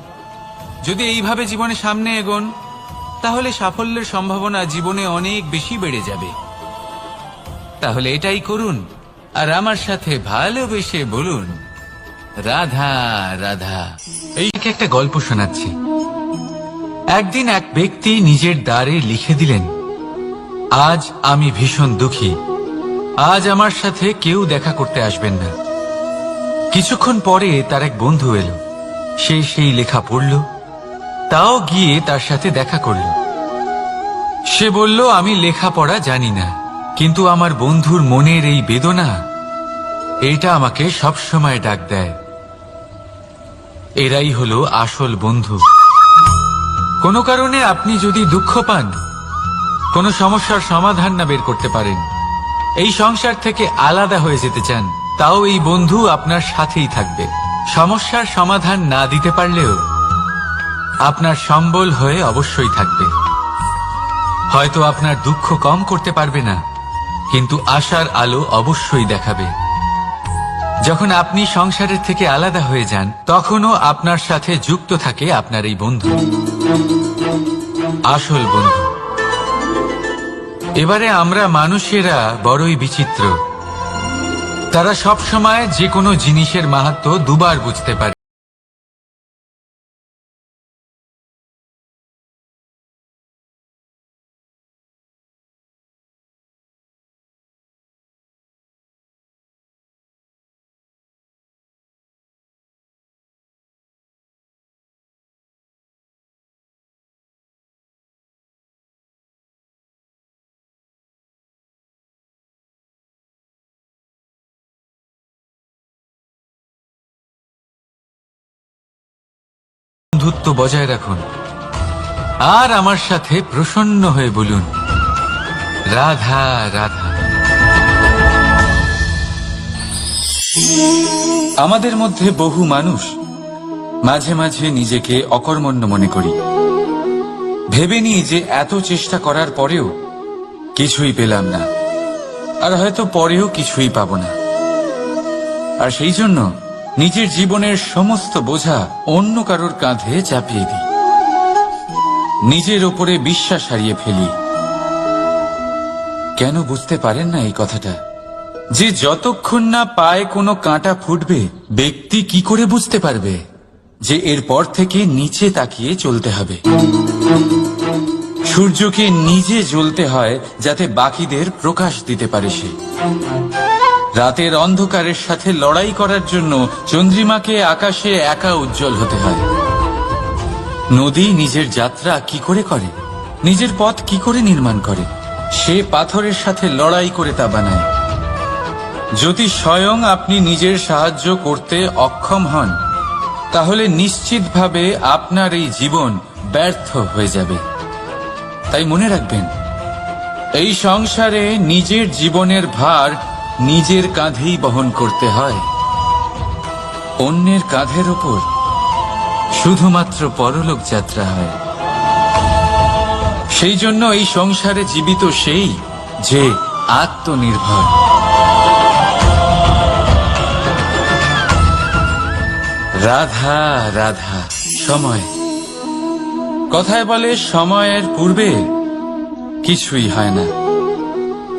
Speaker 1: যদি এইভাবে জীবনে সামনে এগোন, তাহলে সাফল্যের সম্ভাবনা জীবনে অনেক বেশি বেড়ে যাবে। তাহলে এটাই করুন আর আমার সাথে ভালোবেসে বলুন, রাধা রাধা। এই একটা গল্প শোনাচ্ছি। একদিন এক ব্যক্তি নিজের দ্বারে লিখে দিলেন, আজ আমি ভীষণ দুঃখী, আজ আমার সাথে কেউ দেখা করতে আসবেন না। কিছুক্ষণ পরে তার এক বন্ধু এলো, সে সেই লেখা পড়ল, তাও গিয়ে তার সাথে দেখা করল। সে বলল, আমি লেখাপড়া জানি না, কিন্তু আমার বন্ধুর মনের এই বেদনা, এটা আমাকে সবসময় ডাক দেয়। এরাই হলো আসল বন্ধু। কোনো কারণে আপনি যদি দুঃখ পান, কোনো সমস্যার সমাধান না বের করতে পারেন, এই সংসার থেকে আলাদা হয়ে যেতে চান, তাও এই বন্ধু আপনার সাথেই থাকবে। সমস্যার সমাধান না দিতে পারলেও আপনার সম্বল হয়ে অবশ্যই থাকবে। হয়তো আপনার দুঃখ কম করতে পারবে না, কিন্তু আশার আলো অবশ্যই দেখাবে। যখন আপনি সংসারের থেকে আলাদা হয়ে যান, তখনও আপনার সাথে যুক্ত থাকে আপনার এই বন্ধু, আসল বন্ধু। এবারে আমরা মানুষেরা বড়ই বিচিত্র। তারা সব সময় যে কোনো জিনিসের মাহাত্ম্য দুবার বুঝতে পারে। বন্ধুত্ব বজায় রাখুন আর আমার সাথে প্রসন্ন হয়ে বলুন, রাধা রাধা। আমাদের মধ্যে বহু মানুষ মাঝে মাঝে নিজেকে অকর্মণ্য মনে করি, ভেবে নিই যে এত চেষ্টা করার পরেও কিছুই পেলাম না, আর হয়তো পরেও কিছুই পাবো না। আর সেই জন্য নিজের জীবনের সমস্ত বোঝা অন্য কারোর কাঁধে চাপিয়ে দিই, নিজের ওপরে বিশ্বাস হারিয়ে ফেলি। কেন বুঝতে পারেন না এই কথাটা? যে যতক্ষণ না পায়ে কোনো কাঁটা ফুটবে, ব্যক্তি কি করে বুঝতে পারবে যে এরপর থেকে নিচে তাকিয়ে চলতে হবে? সূর্যকে নিজে জ্বলতে হয় যাতে বাকিদের প্রকাশ দিতে পারে সে। রাতের অন্ধকারের সাথে লড়াই করার জন্য চন্দ্রিমাকে আকাশে একা উজ্জ্বল হতে হয়। নদী নিজের যাত্রা কি করে করে, নিজের পথ কি করে নির্মাণ করে? সে পাথরের সাথে লড়াই করে তা বানায়। যদি স্বয়ং আপনি নিজের সাহায্য করতে অক্ষম হন, তাহলে নিশ্চিতভাবে আপনার এই জীবন ব্যর্থ হয়ে যাবে। তাই মনে রাখবেন, এই সংসারে নিজের জীবনের ভার নিজের কাঁধেই বহন করতে হয়। অন্যের কাঁধের ওপর শুধুমাত্র পরলোক যাত্রা হয়। সেই জন্য এই সংসারে জীবিত সেই যে আত্মনির্ভর। রাধা রাধা। সময়, কথায় বলে সময়ের পূর্বে কিছুই হয় না।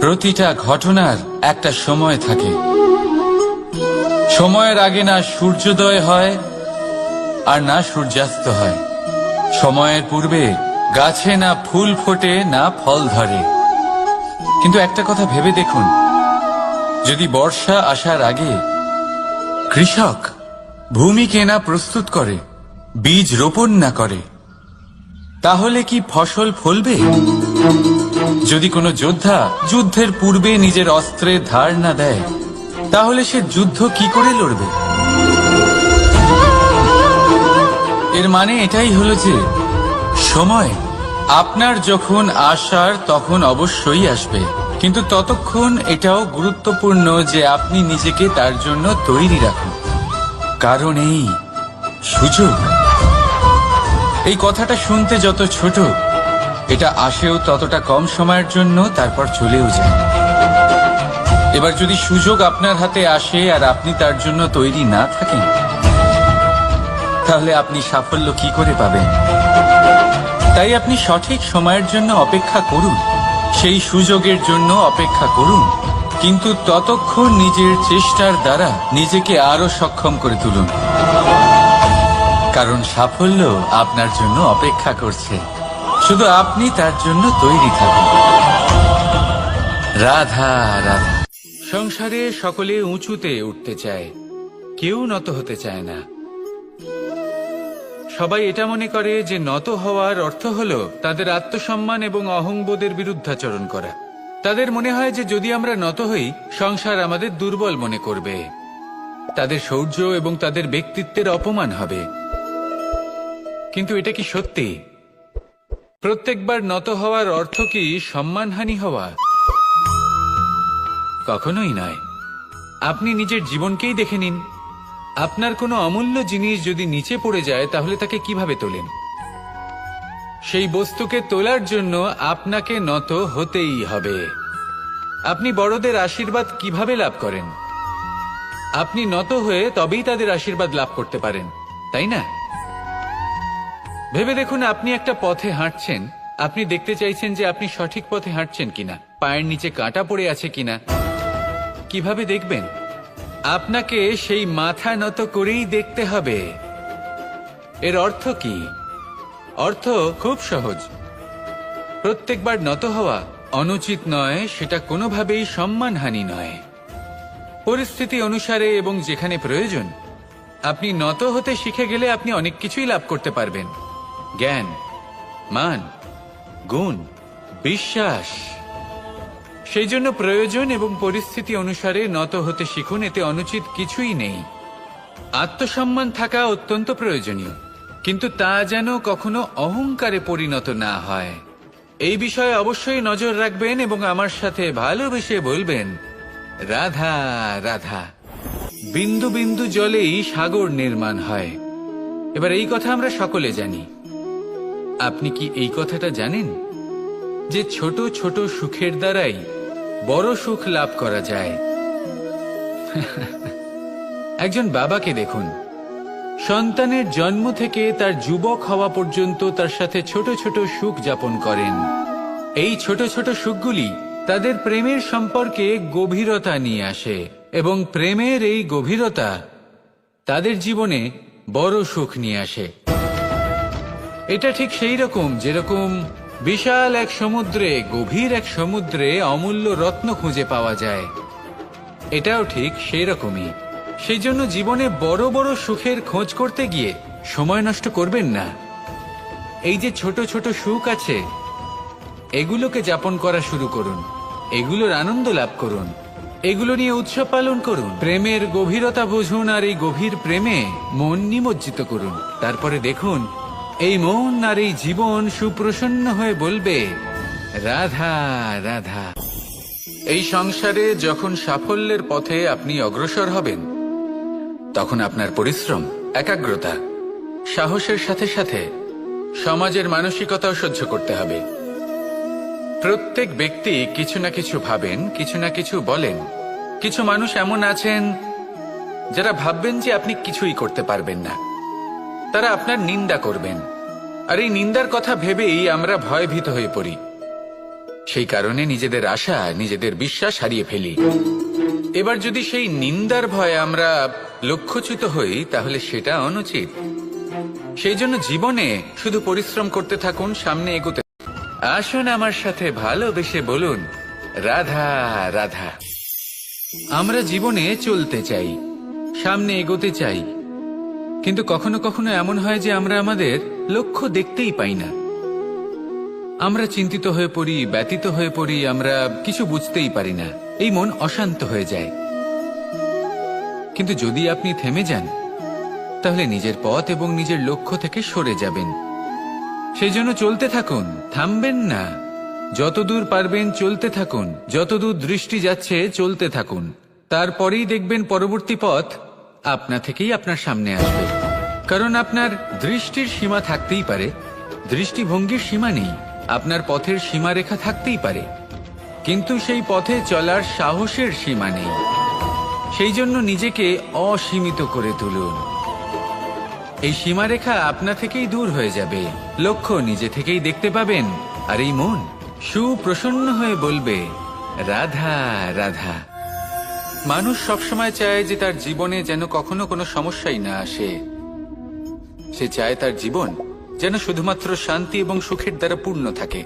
Speaker 1: প্রতিটা ঘটনার একটা সময় থাকে। সময়ের আগে না সূর্যোদয় হয় আর না সূর্যাস্ত হয়। সময়ের পূর্বে গাছে না ফুল ফোটে না ফল ধরে। কিন্তু একটা কথা ভেবে দেখুন, যদি বর্ষা আসার আগে কৃষক ভূমিকে না প্রস্তুত করে, বীজ রোপণ না করে, তাহলে কি ফসল ফলবে? যদি কোনো যোদ্ধা যুদ্ধের পূর্বে নিজের অস্ত্রের ধার না দেয়, তাহলে সে যুদ্ধ কি করে লড়বে? এর মানে এটাই হলো যে সময় আপনার যখন আসার তখন অবশ্যই আসবে, কিন্তু ততক্ষণ এটাও গুরুত্বপূর্ণ যে আপনি নিজেকে তার জন্য তৈরি রাখুন। কারণ এই সুযোগ, এই কথাটা শুনতে যত ছোট, এটা আসেও ততটা কম সময়ের জন্য, তারপর চলেও যায়। এবার যদি সুযোগ আপনার হাতে আসে আর আপনি তার জন্য তৈরি না থাকেন, তাহলে আপনি সাফল্য কি করে পাবেন? তাই আপনি সঠিক সময়ের জন্য অপেক্ষা করুন, সেই সুযোগের জন্য অপেক্ষা করুন, কিন্তু ততক্ষণ নিজের চেষ্টার দ্বারা নিজেকে আরো সক্ষম করে তুলুন। কারণ সাফল্য আপনার জন্য অপেক্ষা করছে, শুধু আপনি তার জন্য তৈরি থাকুন। রাধা রাধা। সংসারে সকলে উঁচুতে উঠতে চায়, কেউ নত হতে চায় না। সবাই এটা মনে করে যে নত হওয়ার অর্থ হলো তাদের আত্মসম্মান এবং অহংবোধের বিরুদ্ধাচরণ করা। তাদের মনে হয় যে যদি আমরা নত হই, সংসার আমাদের দুর্বল মনে করবে, তাদের শৌর্য এবং তাদের ব্যক্তিত্বের অপমান হবে। কিন্তু এটা কি সত্যি? প্রত্যেকবার নত হওয়ার অর্থ কি সম্মানহানি হওয়া? কখনোই নয়। আপনি নিজের জীবনকেই দেখে নিন। আপনার কোনো অমূল্য জিনিস যদি নিচে পড়ে যায়, তাহলে তাকে কিভাবে তোলেন? সেই বস্তুকে তোলার জন্য আপনাকে নত হতেই হবে। আপনি বড়দের আশীর্বাদ কিভাবে লাভ করেন? আপনি নত হয়ে তবেই তাদের আশীর্বাদ লাভ করতে পারেন, তাই না? ভেবে দেখুন, আপনি একটা পথে হাঁটছেন, আপনি দেখতে চাইছেন যে আপনি সঠিক পথে হাঁটছেন কিনা, পায়ের নিচে কাঁটা পড়ে আছে কিনা। কিভাবে দেখবেন? আপনাকে সেই মাথা নত করেই দেখতে হবে। এর অর্থ কি? অর্থ খুব সহজ। প্রত্যেকবার নত হওয়া অনুচিত নয়, সেটা কোনোভাবেই সম্মানহানি নয়। পরিস্থিতি অনুসারে এবং যেখানে প্রয়োজন, আপনি নত হতে শিখে গেলে আপনি অনেক কিছুই লাভ করতে পারবেন। জ্ঞান, মান, গুণ, বিশ্বাস। সেই জন্য প্রয়োজন এবং পরিস্থিতি অনুসারে নত হতে শিখুন, এতে অনুচিত কিছুই নেই। আত্মসম্মান থাকা অত্যন্ত প্রয়োজনীয়, কিন্তু তা যেন কখনো অহংকারে পরিণত না হয়। এই বিষয়ে অবশ্যই নজর রাখবেন এবং আমার সাথে ভালোবেসে বলবেন, রাধা রাধা। বিন্দু বিন্দু জলেই সাগর নির্মাণ হয়। এবার এই কথা আমরা সকলে জানি। আপনি কি এই কথাটা জানেন যে ছোট ছোট সুখের দ্বারাই বড় সুখ লাভ করা যায়? একজন বাবাকে দেখুন, সন্তানের জন্ম থেকে তার যুবক হওয়া পর্যন্ত তার সাথে ছোট ছোট সুখ যাপন করেন। এই ছোট ছোট সুখগুলি তাদের প্রেমের সম্পর্কে গভীরতা নিয়ে আসে এবং প্রেমের এই গভীরতা তাদের জীবনে বড় সুখ নিয়ে আসে। এটা ঠিক সেই রকম যেরকম বিশাল এক সমুদ্রে, গভীর এক সমুদ্রে অমূল্য রত্ন খুঁজে পাওয়া যায়। এটাও ঠিক সেই রকমই। সেই জন্য জীবনে বড় বড় সুখের খোঁজ করতে গিয়ে সময় নষ্ট করবেন না। এই যে ছোট ছোট সুখ আছে, এগুলোকে যাপন করা শুরু করুন, এগুলোর আনন্দ লাভ করুন। এগুলো নিয়ে উৎসব পালন করুন, প্রেমের গভীরতা বুঝুন, আর এই গভীর প্রেমে মন নিমজ্জিত করুন। তারপরে দেখুন এই মন আর এই জীবন সুপ্রসন্ন হয়ে বলবে, রাধা রাধা। এই সংসারে যখন সাফল্যের পথে আপনি অগ্রসর হবেন, তখন আপনার পরিশ্রম, একাগ্রতা, সাহসের সাথে সাথে সমাজের মানসিকতাও সহ্য করতে হবে। প্রত্যেক ব্যক্তি কিছু না কিছু ভাবেন, কিছু না কিছু বলেন। কিছু মানুষ এমন আছেন যারা ভাববেন যে আপনি কিছুই করতে পারবেন না, তারা আপনার নিন্দা করবেন, আর এই নিন্দার কথা ভেবেই আমরা ভয়ভীত হয়ে পড়ি। সেই কারণে নিজেদের আশা, নিজেদের বিশ্বাস হারিয়ে ফেলি। এবার যদি সেই নিন্দার ভয়ে আমরা লক্ষ্যচ্যুত হই, তাহলে সেটা অনুচিত। সেই জন্য জীবনে শুধু পরিশ্রম করতে থাকুন, সামনে এগোতে। আসুন আমার সাথে ভালোবেসে বলুন, রাধা রাধা। আমরা জীবনে চলতে চাই, সামনে এগোতে চাই, কিন্তু কখনো কখনো এমন হয় যে আমরা আমাদের লক্ষ্য দেখতেই পাই না। আমরা চিন্তিত হয়ে পড়ি, ব্যতীত হয়ে পড়ি, আমরা কিছু বুঝতেই পারি না। এই মন অশান্ত হয়ে যায়। কিন্তু যদি আপনি থেমে যান, তাহলে নিজের পথ এবং নিজের লক্ষ্য থেকে সরে যাবেন। সেই জন্য চলতে থাকুন, থামবেন না। যতদূর পারবেন চলতে থাকুন, যতদূর দৃষ্টি যাচ্ছে চলতে থাকুন। তারপরেই দেখবেন পরবর্তী পথ আপনা থেকেই আপনার সামনে আসবে। কারণ আপনার দৃষ্টির সীমা থাকতেই পারে, দৃষ্টিভঙ্গির সীমা নেই। আপনার পথের সীমারেখা থাকতেই পারে, কিন্তু সেই পথে চলার সাহসের সীমা নেই। সেই জন্য নিজেকে অসীমিত করে তুলুন। এই সীমারেখা আপনা থেকেই দূর হয়ে যাবে, লক্ষ্য নিজে থেকেই দেখতে পাবেন, আর এই মন সুপ্রসন্ন হয়ে বলবে, রাধা রাধা। মানুষ সবসময় চায় যে তার জীবনে যেন কখনো কোনো সমস্যাই না আসে। সে চায় তার জীবন যেন শুধুমাত্র শান্তি এবং সুখের দ্বারা পূর্ণ থাকে।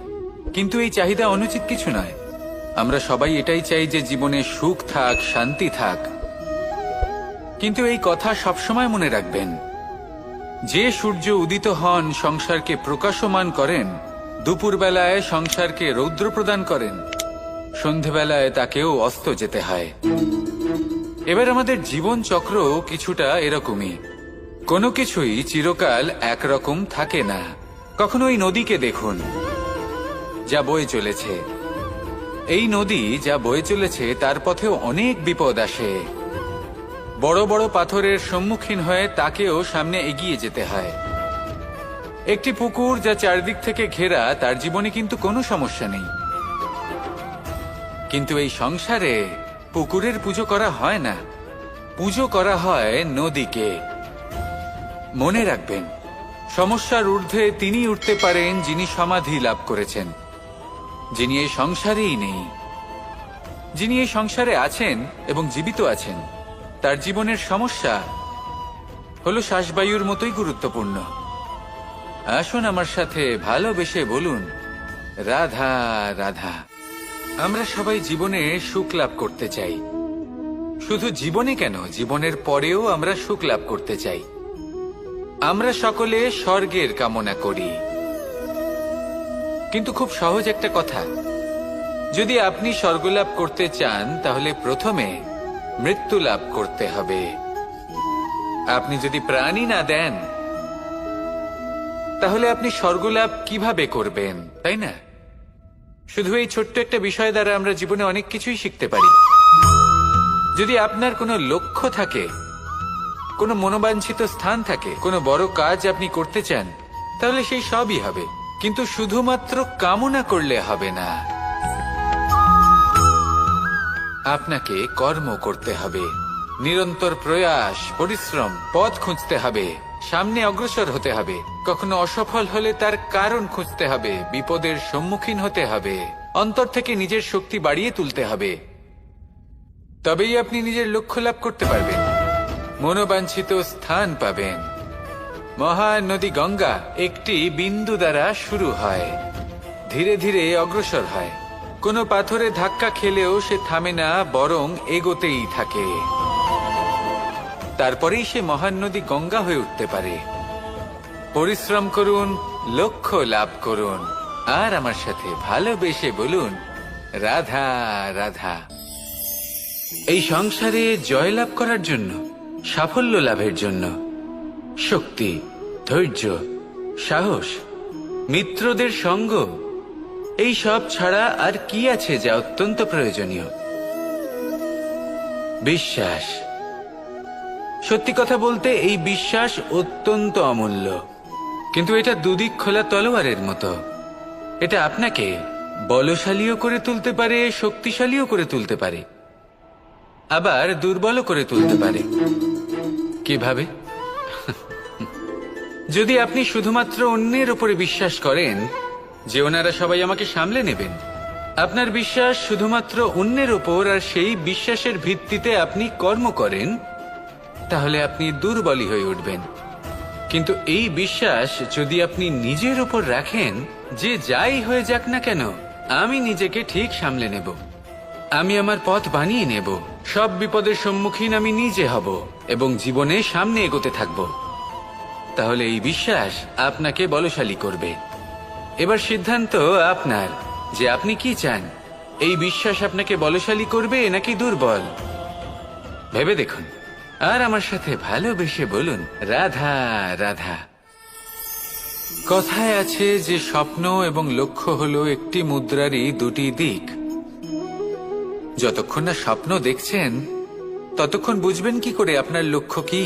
Speaker 1: কিন্তু এই চাহিদা অনুচিত কিছু নয়। আমরা সবাই এটাই চাই যে জীবনে সুখ থাক, শান্তি থাক। কিন্তু এই কথা সবসময় মনে রাখবেন, যে সূর্য উদিত হন সংসারকে প্রকাশমান করেন, দুপুরবেলায় সংসারকে রৌদ্র প্রদান করেন, সন্ধেবেলায় তাকেও অস্ত যেতে হয়। এবার আমাদের জীবন চক্র কিছুটা এরকমই। কোনো কিছুই চিরকাল একরকম থাকে না। কখনো এই নদীকে দেখুন, যা বয়ে চলেছে। এই নদী যা বয়ে চলেছে তার পথেও অনেক বিপদ আসে। বড় বড় পাথরের সম্মুখীন হয়ে তাকেও সামনে এগিয়ে যেতে হয়। একটি পুকুর যা চারদিক থেকে ঘেরা, তার জীবনে কিন্তু কোনো সমস্যা নেই। কিন্তু এই সংসারে পুকুরের পুজো করা হয় না, পুজো করা হয় নদীকে। মনে রাখবেন, সমস্যার ঊর্ধ্বে তিনি উঠতে পারেন যিনি সমাধি লাভ করেছেন, যিনি এই সংসারেই নেই। যিনি এই সংসারে আছেন এবং জীবিত আছেন, তার জীবনের সমস্যা হলো শ্বাসবায়ুর মতোই গুরুত্বপূর্ণ। আসুন আমার সাথে ভালোবেসে বলুন, রাধা রাধা। আমরা সবাই জীবনে সুখ লাভ করতে চাই। শুধু জীবনে কেন, জীবনের পরেও আমরা সুখ লাভ করতে চাই। আমরা সকলে স্বর্গের কামনা করি। কিন্তু খুব সহজ একটা কথা, যদি আপনি স্বর্গ লাভ করতে চান, তাহলে প্রথমে মৃত্যু লাভ করতে হবে। আপনি যদি প্রাণই না দেন, তাহলে আপনি স্বর্গলাভ কিভাবে করবেন, তাই না? শুধু এই ছোট্ট একটা বিষয় দ্বারা আমরা জীবনে অনেক কিছুই শিখতে পারি। যদি আপনার কোনো লক্ষ্য থাকে, কোনো মনোবাঞ্ছিত স্থান থাকে, কোনো বড় কাজ আপনি করতে চান, তাহলে সেই সবই হবে। কিন্তু শুধুমাত্র কামনা করলে হবে না, আপনাকে কর্ম করতে হবে, নিরন্তর প্রয়াস, পরিশ্রম, পথ খুঁজতে হবে, সামনে অগ্রসর হতে হবে। কখনো অসফল হলে তার কারণ খুঁজতে হবে, বিপদের সম্মুখীন হতে হবে, অন্তর থেকে নিজের শক্তি বাড়িয়ে তুলতে হবে। তবেই আপনি নিজের লক্ষ্য লাভ করতে পারবেন, মনোবাঞ্ছিত স্থান পাবেন। মহান নদী গঙ্গা একটি বিন্দু দ্বারা শুরু হয়, ধীরে ধীরে অগ্রসর হয়। কোনো পাথরে ধাক্কা খেলেও সে থামে না, বরং এগোতেই থাকে। তারপরেই সে মহান নদী গঙ্গা হয়ে উঠতে পারে। পরিশ্রম করুন, লক্ষ্য লাভ করুন, আর আমার সাথে ভালোবেসে বলুন, রাধা রাধা। এই সংসারে জয়লাভ করার জন্য, সাফল্য লাভের জন্য শক্তি, ধৈর্য, সাহস, মিত্রদের সঙ্গ, এই সব ছাড়া আর কি আছে যা অত্যন্ত প্রয়োজনীয়? বিশ্বাস। সত্যি কথা বলতে এই বিশ্বাস অত্যন্ত অমূল্য, কিন্তু এটা দুদিক খোলা তলোয়ারের মতো। এটা আপনাকে বলশালীও করে তুলতে পারে, শক্তিশালীও করে তুলতে পারে, আবার দুর্বলও করে তুলতে পারে। কিভাবে? যদি আপনি শুধুমাত্র অন্যের উপরে বিশ্বাস করেন যে ওনারা সবাই আমাকে সামলে নেবেন, আপনার বিশ্বাস শুধুমাত্র অন্যের উপর, আর সেই বিশ্বাসের ভিত্তিতে আপনি কর্ম করেন, তাহলে আপনি দুর্বলই হয়ে উঠবেন। কিন্তু এই বিশ্বাস যদি আপনি নিজের উপর রাখেন যে যাই হয়ে যাক না কেন, আমি নিজেকে ঠিক সামলে নেব, আমি আমার পথ বানিয়ে নেব, সব বিপদের সম্মুখীন আমি নিজে হব এবং জীবনে সামনে এগোতে থাকব, তাহলে এই বিশ্বাস আপনাকে বলশালী করবে। এবার সিদ্ধান্ত আপনার যে আপনি কি চান। এই বিশ্বাস আপনাকে বলশালী করবে নাকি দুর্বল? ভেবে দেখুন, আর আমার সাথে ভালোবেসে বলুন, রাধা রাধা। কথায় আছে যে স্বপ্ন এবং লক্ষ্য হলো একটি মুদ্রারই দুটি দিক। যতক্ষণ না স্বপ্ন দেখছেন ততক্ষণ বুঝবেন কি করে আপনার লক্ষ্য কি?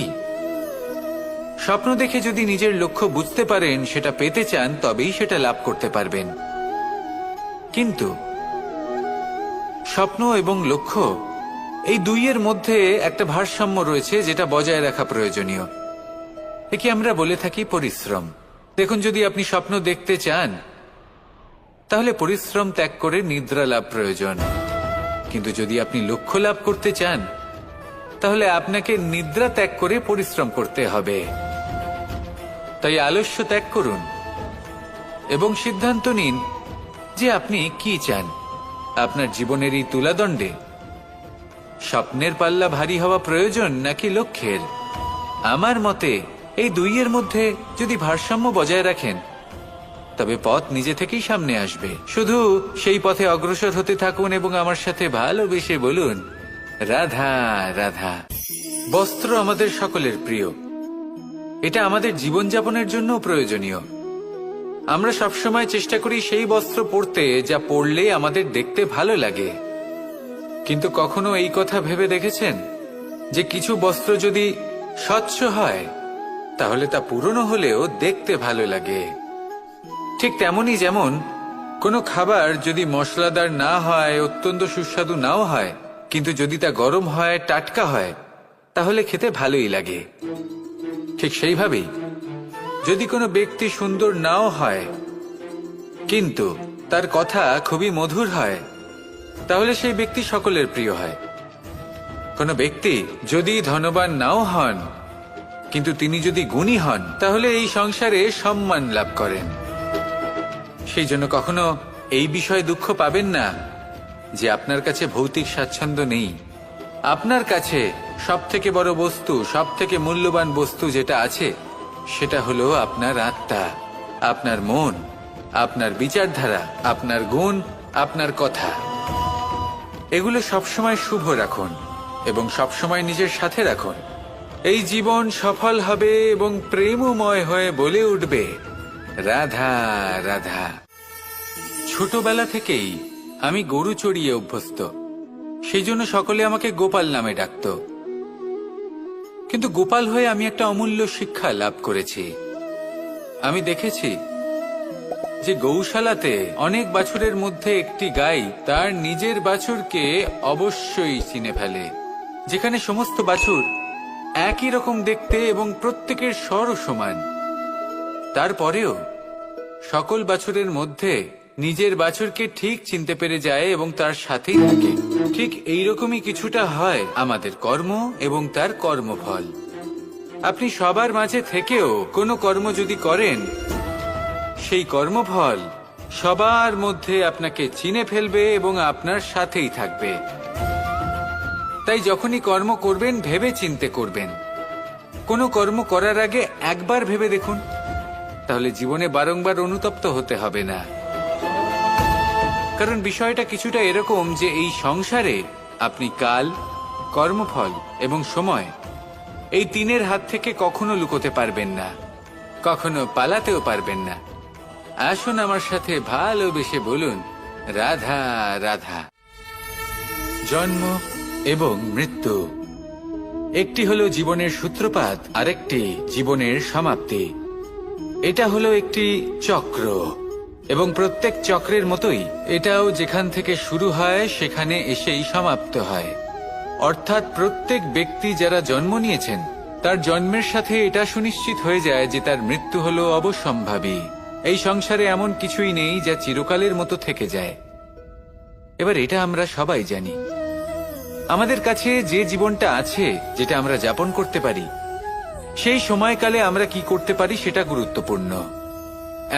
Speaker 1: স্বপ্ন দেখে যদি নিজের লক্ষ্য বুঝতে পারেন, সেটা পেতে চান, তবেই সেটা লাভ করতে পারবেন। কিন্তু স্বপ্ন এবং লক্ষ্য, এই দুইয়ের মধ্যে একটা ভারসাম্য রয়েছে যেটা বজায় রাখা প্রয়োজনীয়। একে আমরা বলে থাকি পরিশ্রম। দেখুন, যদি আপনি স্বপ্ন দেখতে চান তাহলে পরিশ্রম ত্যাগ করে নিদ্রা লাভ প্রয়োজন, কিন্তু যদি আপনি লক্ষ্য লাভ করতে চান তাহলে আপনাকে নিদ্রা ত্যাগ করে পরিশ্রম করতে হবে। তাই আলস্য ত্যাগ করুন এবং সিদ্ধান্ত নিন যে আপনি কি চান। আপনার জীবনের এই তুলাদণ্ডে স্বপ্নের পাল্লা ভারী হওয়া প্রয়োজন নাকি লক্ষ্যের? আমার মতে এই দুইয়ের মধ্যে যদি ভারসাম্য বজায় রাখেন তবে পথ নিজে থেকেই সামনে আসবে। শুধু সেই পথে অগ্রসর হতে থাকুন এবং আমার সাথে ভালোবেসে বলুন, রাধা রাধা। বস্ত্র আমাদের সকলের প্রিয়, এটা আমাদের জীবনযাপনের জন্য প্রয়োজনীয়। আমরা সবসময় চেষ্টা করি সেই বস্ত্র পরতে যা পরলে আমাদের দেখতে ভালো লাগে। কিন্তু কখনো এই কথা ভেবে দেখেছেন যে কিছু বস্ত্র যদি স্বচ্ছ হয় তাহলে তা পুরনো হলেও দেখতে ভালো লাগে? ঠিক তেমনি যেমন কোনো খাবার যদি মশলাদার না হয়, অত্যন্ত সুস্বাদু নাও হয়, কিন্তু যদি তা গরম হয়, টাটকা হয়, তাহলে খেতে ভালোই লাগে। ঠিক সেইভাবেই যদি কোনো ব্যক্তি সুন্দর নাও হয় কিন্তু তার কথা খুবই মধুর হয়, তাহলে সেই ব্যক্তি সকলের প্রিয় হয়। কোনো ব্যক্তি যদি ধনবান নাও হন কিন্তু তিনি যদি গুণী হন, তাহলে এই সংসারে সম্মান লাভ করেন। সেই জন্য কখনো এই বিষয়ে দুঃখ পাবেন না যে আপনার কাছে ভৌতিক স্বাচ্ছন্দ্য নেই। আপনার কাছে সব থেকে বড় বস্তু, সব থেকে মূল্যবান বস্তু যেটা আছে সেটা হলো আপনার আত্মা, আপনার মন, আপনার বিচারধারা, আপনার গুণ, আপনার কথা। এগুলো সবসময় শুভ রাখুন এবং সবসময় নিজের সাথে রাখুন। এই জীবন সফল হবে এবং প্রেমময় হয়ে বলে উঠবে, রাধা রাধা। ছোটবেলা থেকেই আমি গরু চড়িয়ে অভ্যস্ত, সেই জন্য সকলে আমাকে গোপাল নামে ডাকত। কিন্তু গোপাল হয়ে আমি একটা অমূল্য শিক্ষা লাভ করেছি। আমি দেখেছি যে গৌশালাতে অনেক বাছুরের মধ্যে একটি গাই তার নিজের বাছুরকে অবশ্যই চিনে ফেলে। যেখানে সমস্ত বাছুর একই রকম দেখতে এবং প্রত্যেকের স্বরও সমান, তারপরেও সকল বাছুরের মধ্যে নিজের বাছুরকে ঠিক চিনতে পেরে যায় এবং তার সাথেই থাকে। ঠিক এইরকমই কিছুটা হয় আমাদের কর্ম এবং তার কর্মফল। আপনি সবার মাঝে থেকেও কোনো কর্ম যদি করেন, সেই কর্মফল সবার মধ্যে আপনাকে চিনে ফেলবে এবং আপনার সাথেই থাকবে। তাই যখনই কর্ম করবেন ভেবে চিন্তে করবেন। কোনো কর্ম করার আগে একবার ভেবে দেখুন, তাহলে জীবনে বারংবার অনুতপ্ত হতে হবে না। কারণ বিষয়টা কিছুটা এরকম যে এই সংসারে আপনি কাল, কর্মফল এবং সময়, এই তিনের হাত থেকে কখনো লুকোতে পারবেন না, কখনো পালাতেও পারবেন না। আসুন আমার সাথে ভালোবেসে বলুন, রাধা রাধা। জন্ম এবং মৃত্যু, একটি হলো জীবনের সূত্রপাত, আরেকটি জীবনের সমাপ্তি। এটা হলো একটি চক্র, এবং প্রত্যেক চক্রের মতোই এটাও যেখান থেকে শুরু হয় সেখানে এসেই সমাপ্ত হয়। অর্থাৎ প্রত্যেক ব্যক্তি যারা জন্ম নিয়েছেন তার জন্মের সাথে এটা সুনিশ্চিত হয়ে যায় যে তার মৃত্যু হলো অবশ্যম্ভাবী। এই সংসারে এমন কিছুই নেই যা চিরকালের মতো থেকে যায়। এবার এটা আমরা সবাই জানি। আমাদের কাছে যে জীবনটা আছে, যেটা আমরা যাপন করতে পারি, সেই সময়কালে আমরা কি করতে পারি সেটা গুরুত্বপূর্ণ।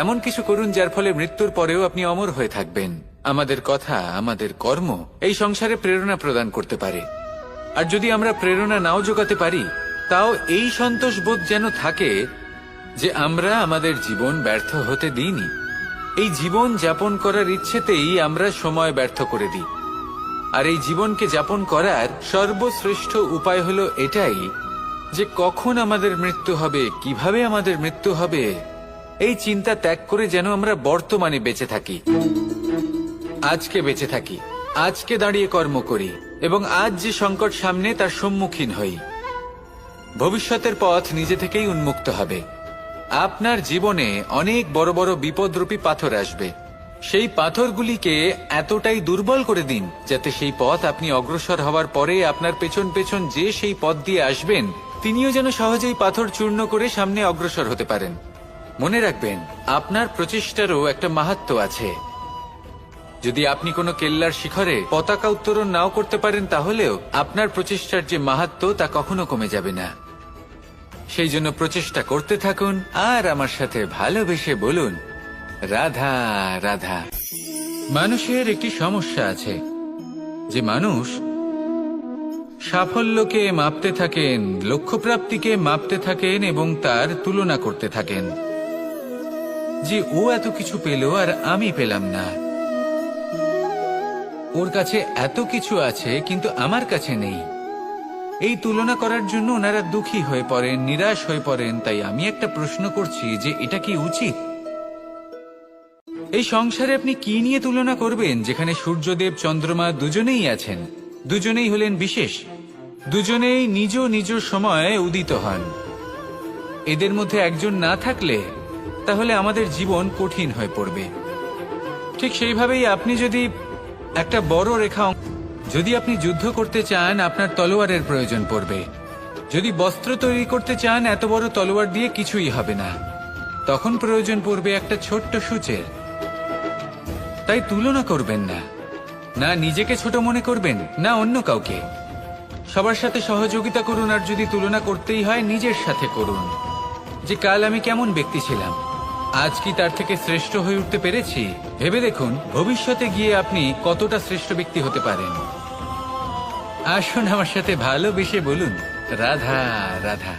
Speaker 1: এমন কিছু করুন যার ফলে মৃত্যুর পরেও আপনি অমর হয়ে থাকবেন। আমাদের কথা, আমাদের কর্ম এই সংসারে প্রেরণা প্রদান করতে পারে। আর যদি আমরা প্রেরণা নাও জোগাতে পারি, তাও এই সন্তোষ বোধ যেন থাকে যে আমরা আমাদের জীবন ব্যর্থ হতে দিইনি। এই জীবন যাপন করার ইচ্ছেতেই আমরা সময় ব্যর্থ করে দিই। আর এই জীবনকে যাপন করার সর্বশ্রেষ্ঠ উপায় হলো এটাই যে কখন আমাদের মৃত্যু হবে, কিভাবে আমাদের মৃত্যু হবে, এই চিন্তা ত্যাগ করে যেন আমরা বর্তমানে বেঁচে থাকি, আজকে বেঁচে থাকি, আজকে দাঁড়িয়ে কর্ম করি এবং আজ যে সংকট সামনে তার সম্মুখীন হই। ভবিষ্যতের পথ নিজে থেকেই উন্মুক্ত হবে। আপনার জীবনে অনেক বড় বড় বিপদরূপী পাথর আসবে। সেই পাথরগুলিকে এতটাই দুর্বল করে দিন যাতে সেই পথ আপনি অগ্রসর হওয়ার পরে আপনার পেছন পেছন যে সেই পথ দিয়ে আসবেন তিনিও যেন সহজেই পাথর চূর্ণ করে সামনে অগ্রসর হতে পারেন। মনে রাখবেন, আপনার প্রচেষ্টারও একটা মাহাত্ম্য আছে। যদি আপনি কোনো কেল্লার শিখরে পতাকা উত্তোলন নাও করতে পারেন, তাহলেও আপনার প্রচেষ্টার যে মাহাত্ম্য তা কখনো কমে যাবে না। সেই জন্য প্রচেষ্টা করতে থাকুন আর আমার সাথে ভালোবেসে বলুন, রাধা রাধা। মানুষের একটি সমস্যা আছে যে মানুষ সাফল্যকে মাপতে থাকেন, লক্ষ্যপ্রাপ্তিকে মাপতে থাকেন এবং তার তুলনা করতে থাকেন যে ও এত কিছু পেল আর আমি পেলাম না, ওর কাছে এত কিছু আছে কিন্তু আমার কাছে নেই। এই তুলনা করার জন্য ওনারা দুঃখী হয়ে পড়েন, নিরাশ হয়ে পড়েন। তাই আমি একটা প্রশ্ন করছি যে এটা কি উচিত? এই সংসারে আপনি কি নিয়ে তুলনা করবেন, যেখানে সূর্যদেব চন্দ্রমা দুজনেই আছেন, দুজনেই হলেন বিশেষ, দুজনেই নিজ নিজ সময়ে উদিত হন। এদের মধ্যে একজন না থাকলে তাহলে আমাদের জীবন কঠিন হয়ে পড়বে। ঠিক সেইভাবেই আপনি যদি একটা বড় রেখা, যদি আপনি যুদ্ধ করতে চান আপনার তলোয়ারের প্রয়োজন পড়বে। যদি বস্ত্র তৈরি করতে চান এত বড় তলোয়ার দিয়ে কিছুই হবে না, তখন প্রয়োজন পড়বে একটা ছোট্ট সূচের। তাই তুলনা করবেন না, না নিজেকে ছোট মনে করবেন না অন্য কাউকে। সবার সাথে সহযোগিতা করুন, আর যদি তুলনা করতেই হয় নিজের সাথে করুন যে কাল আমি কেমন ব্যক্তি ছিলাম, আজ কি তার থেকে শ্রেষ্ঠ হয়ে উঠতে পেরেছি। ভেবে দেখুন ভবিষ্যতে গিয়ে আপনি কতটা শ্রেষ্ঠ ব্যক্তি হতে পারেন। আসুন আমার সাথে ভালোবেসে বলুন, রাধা রাধা।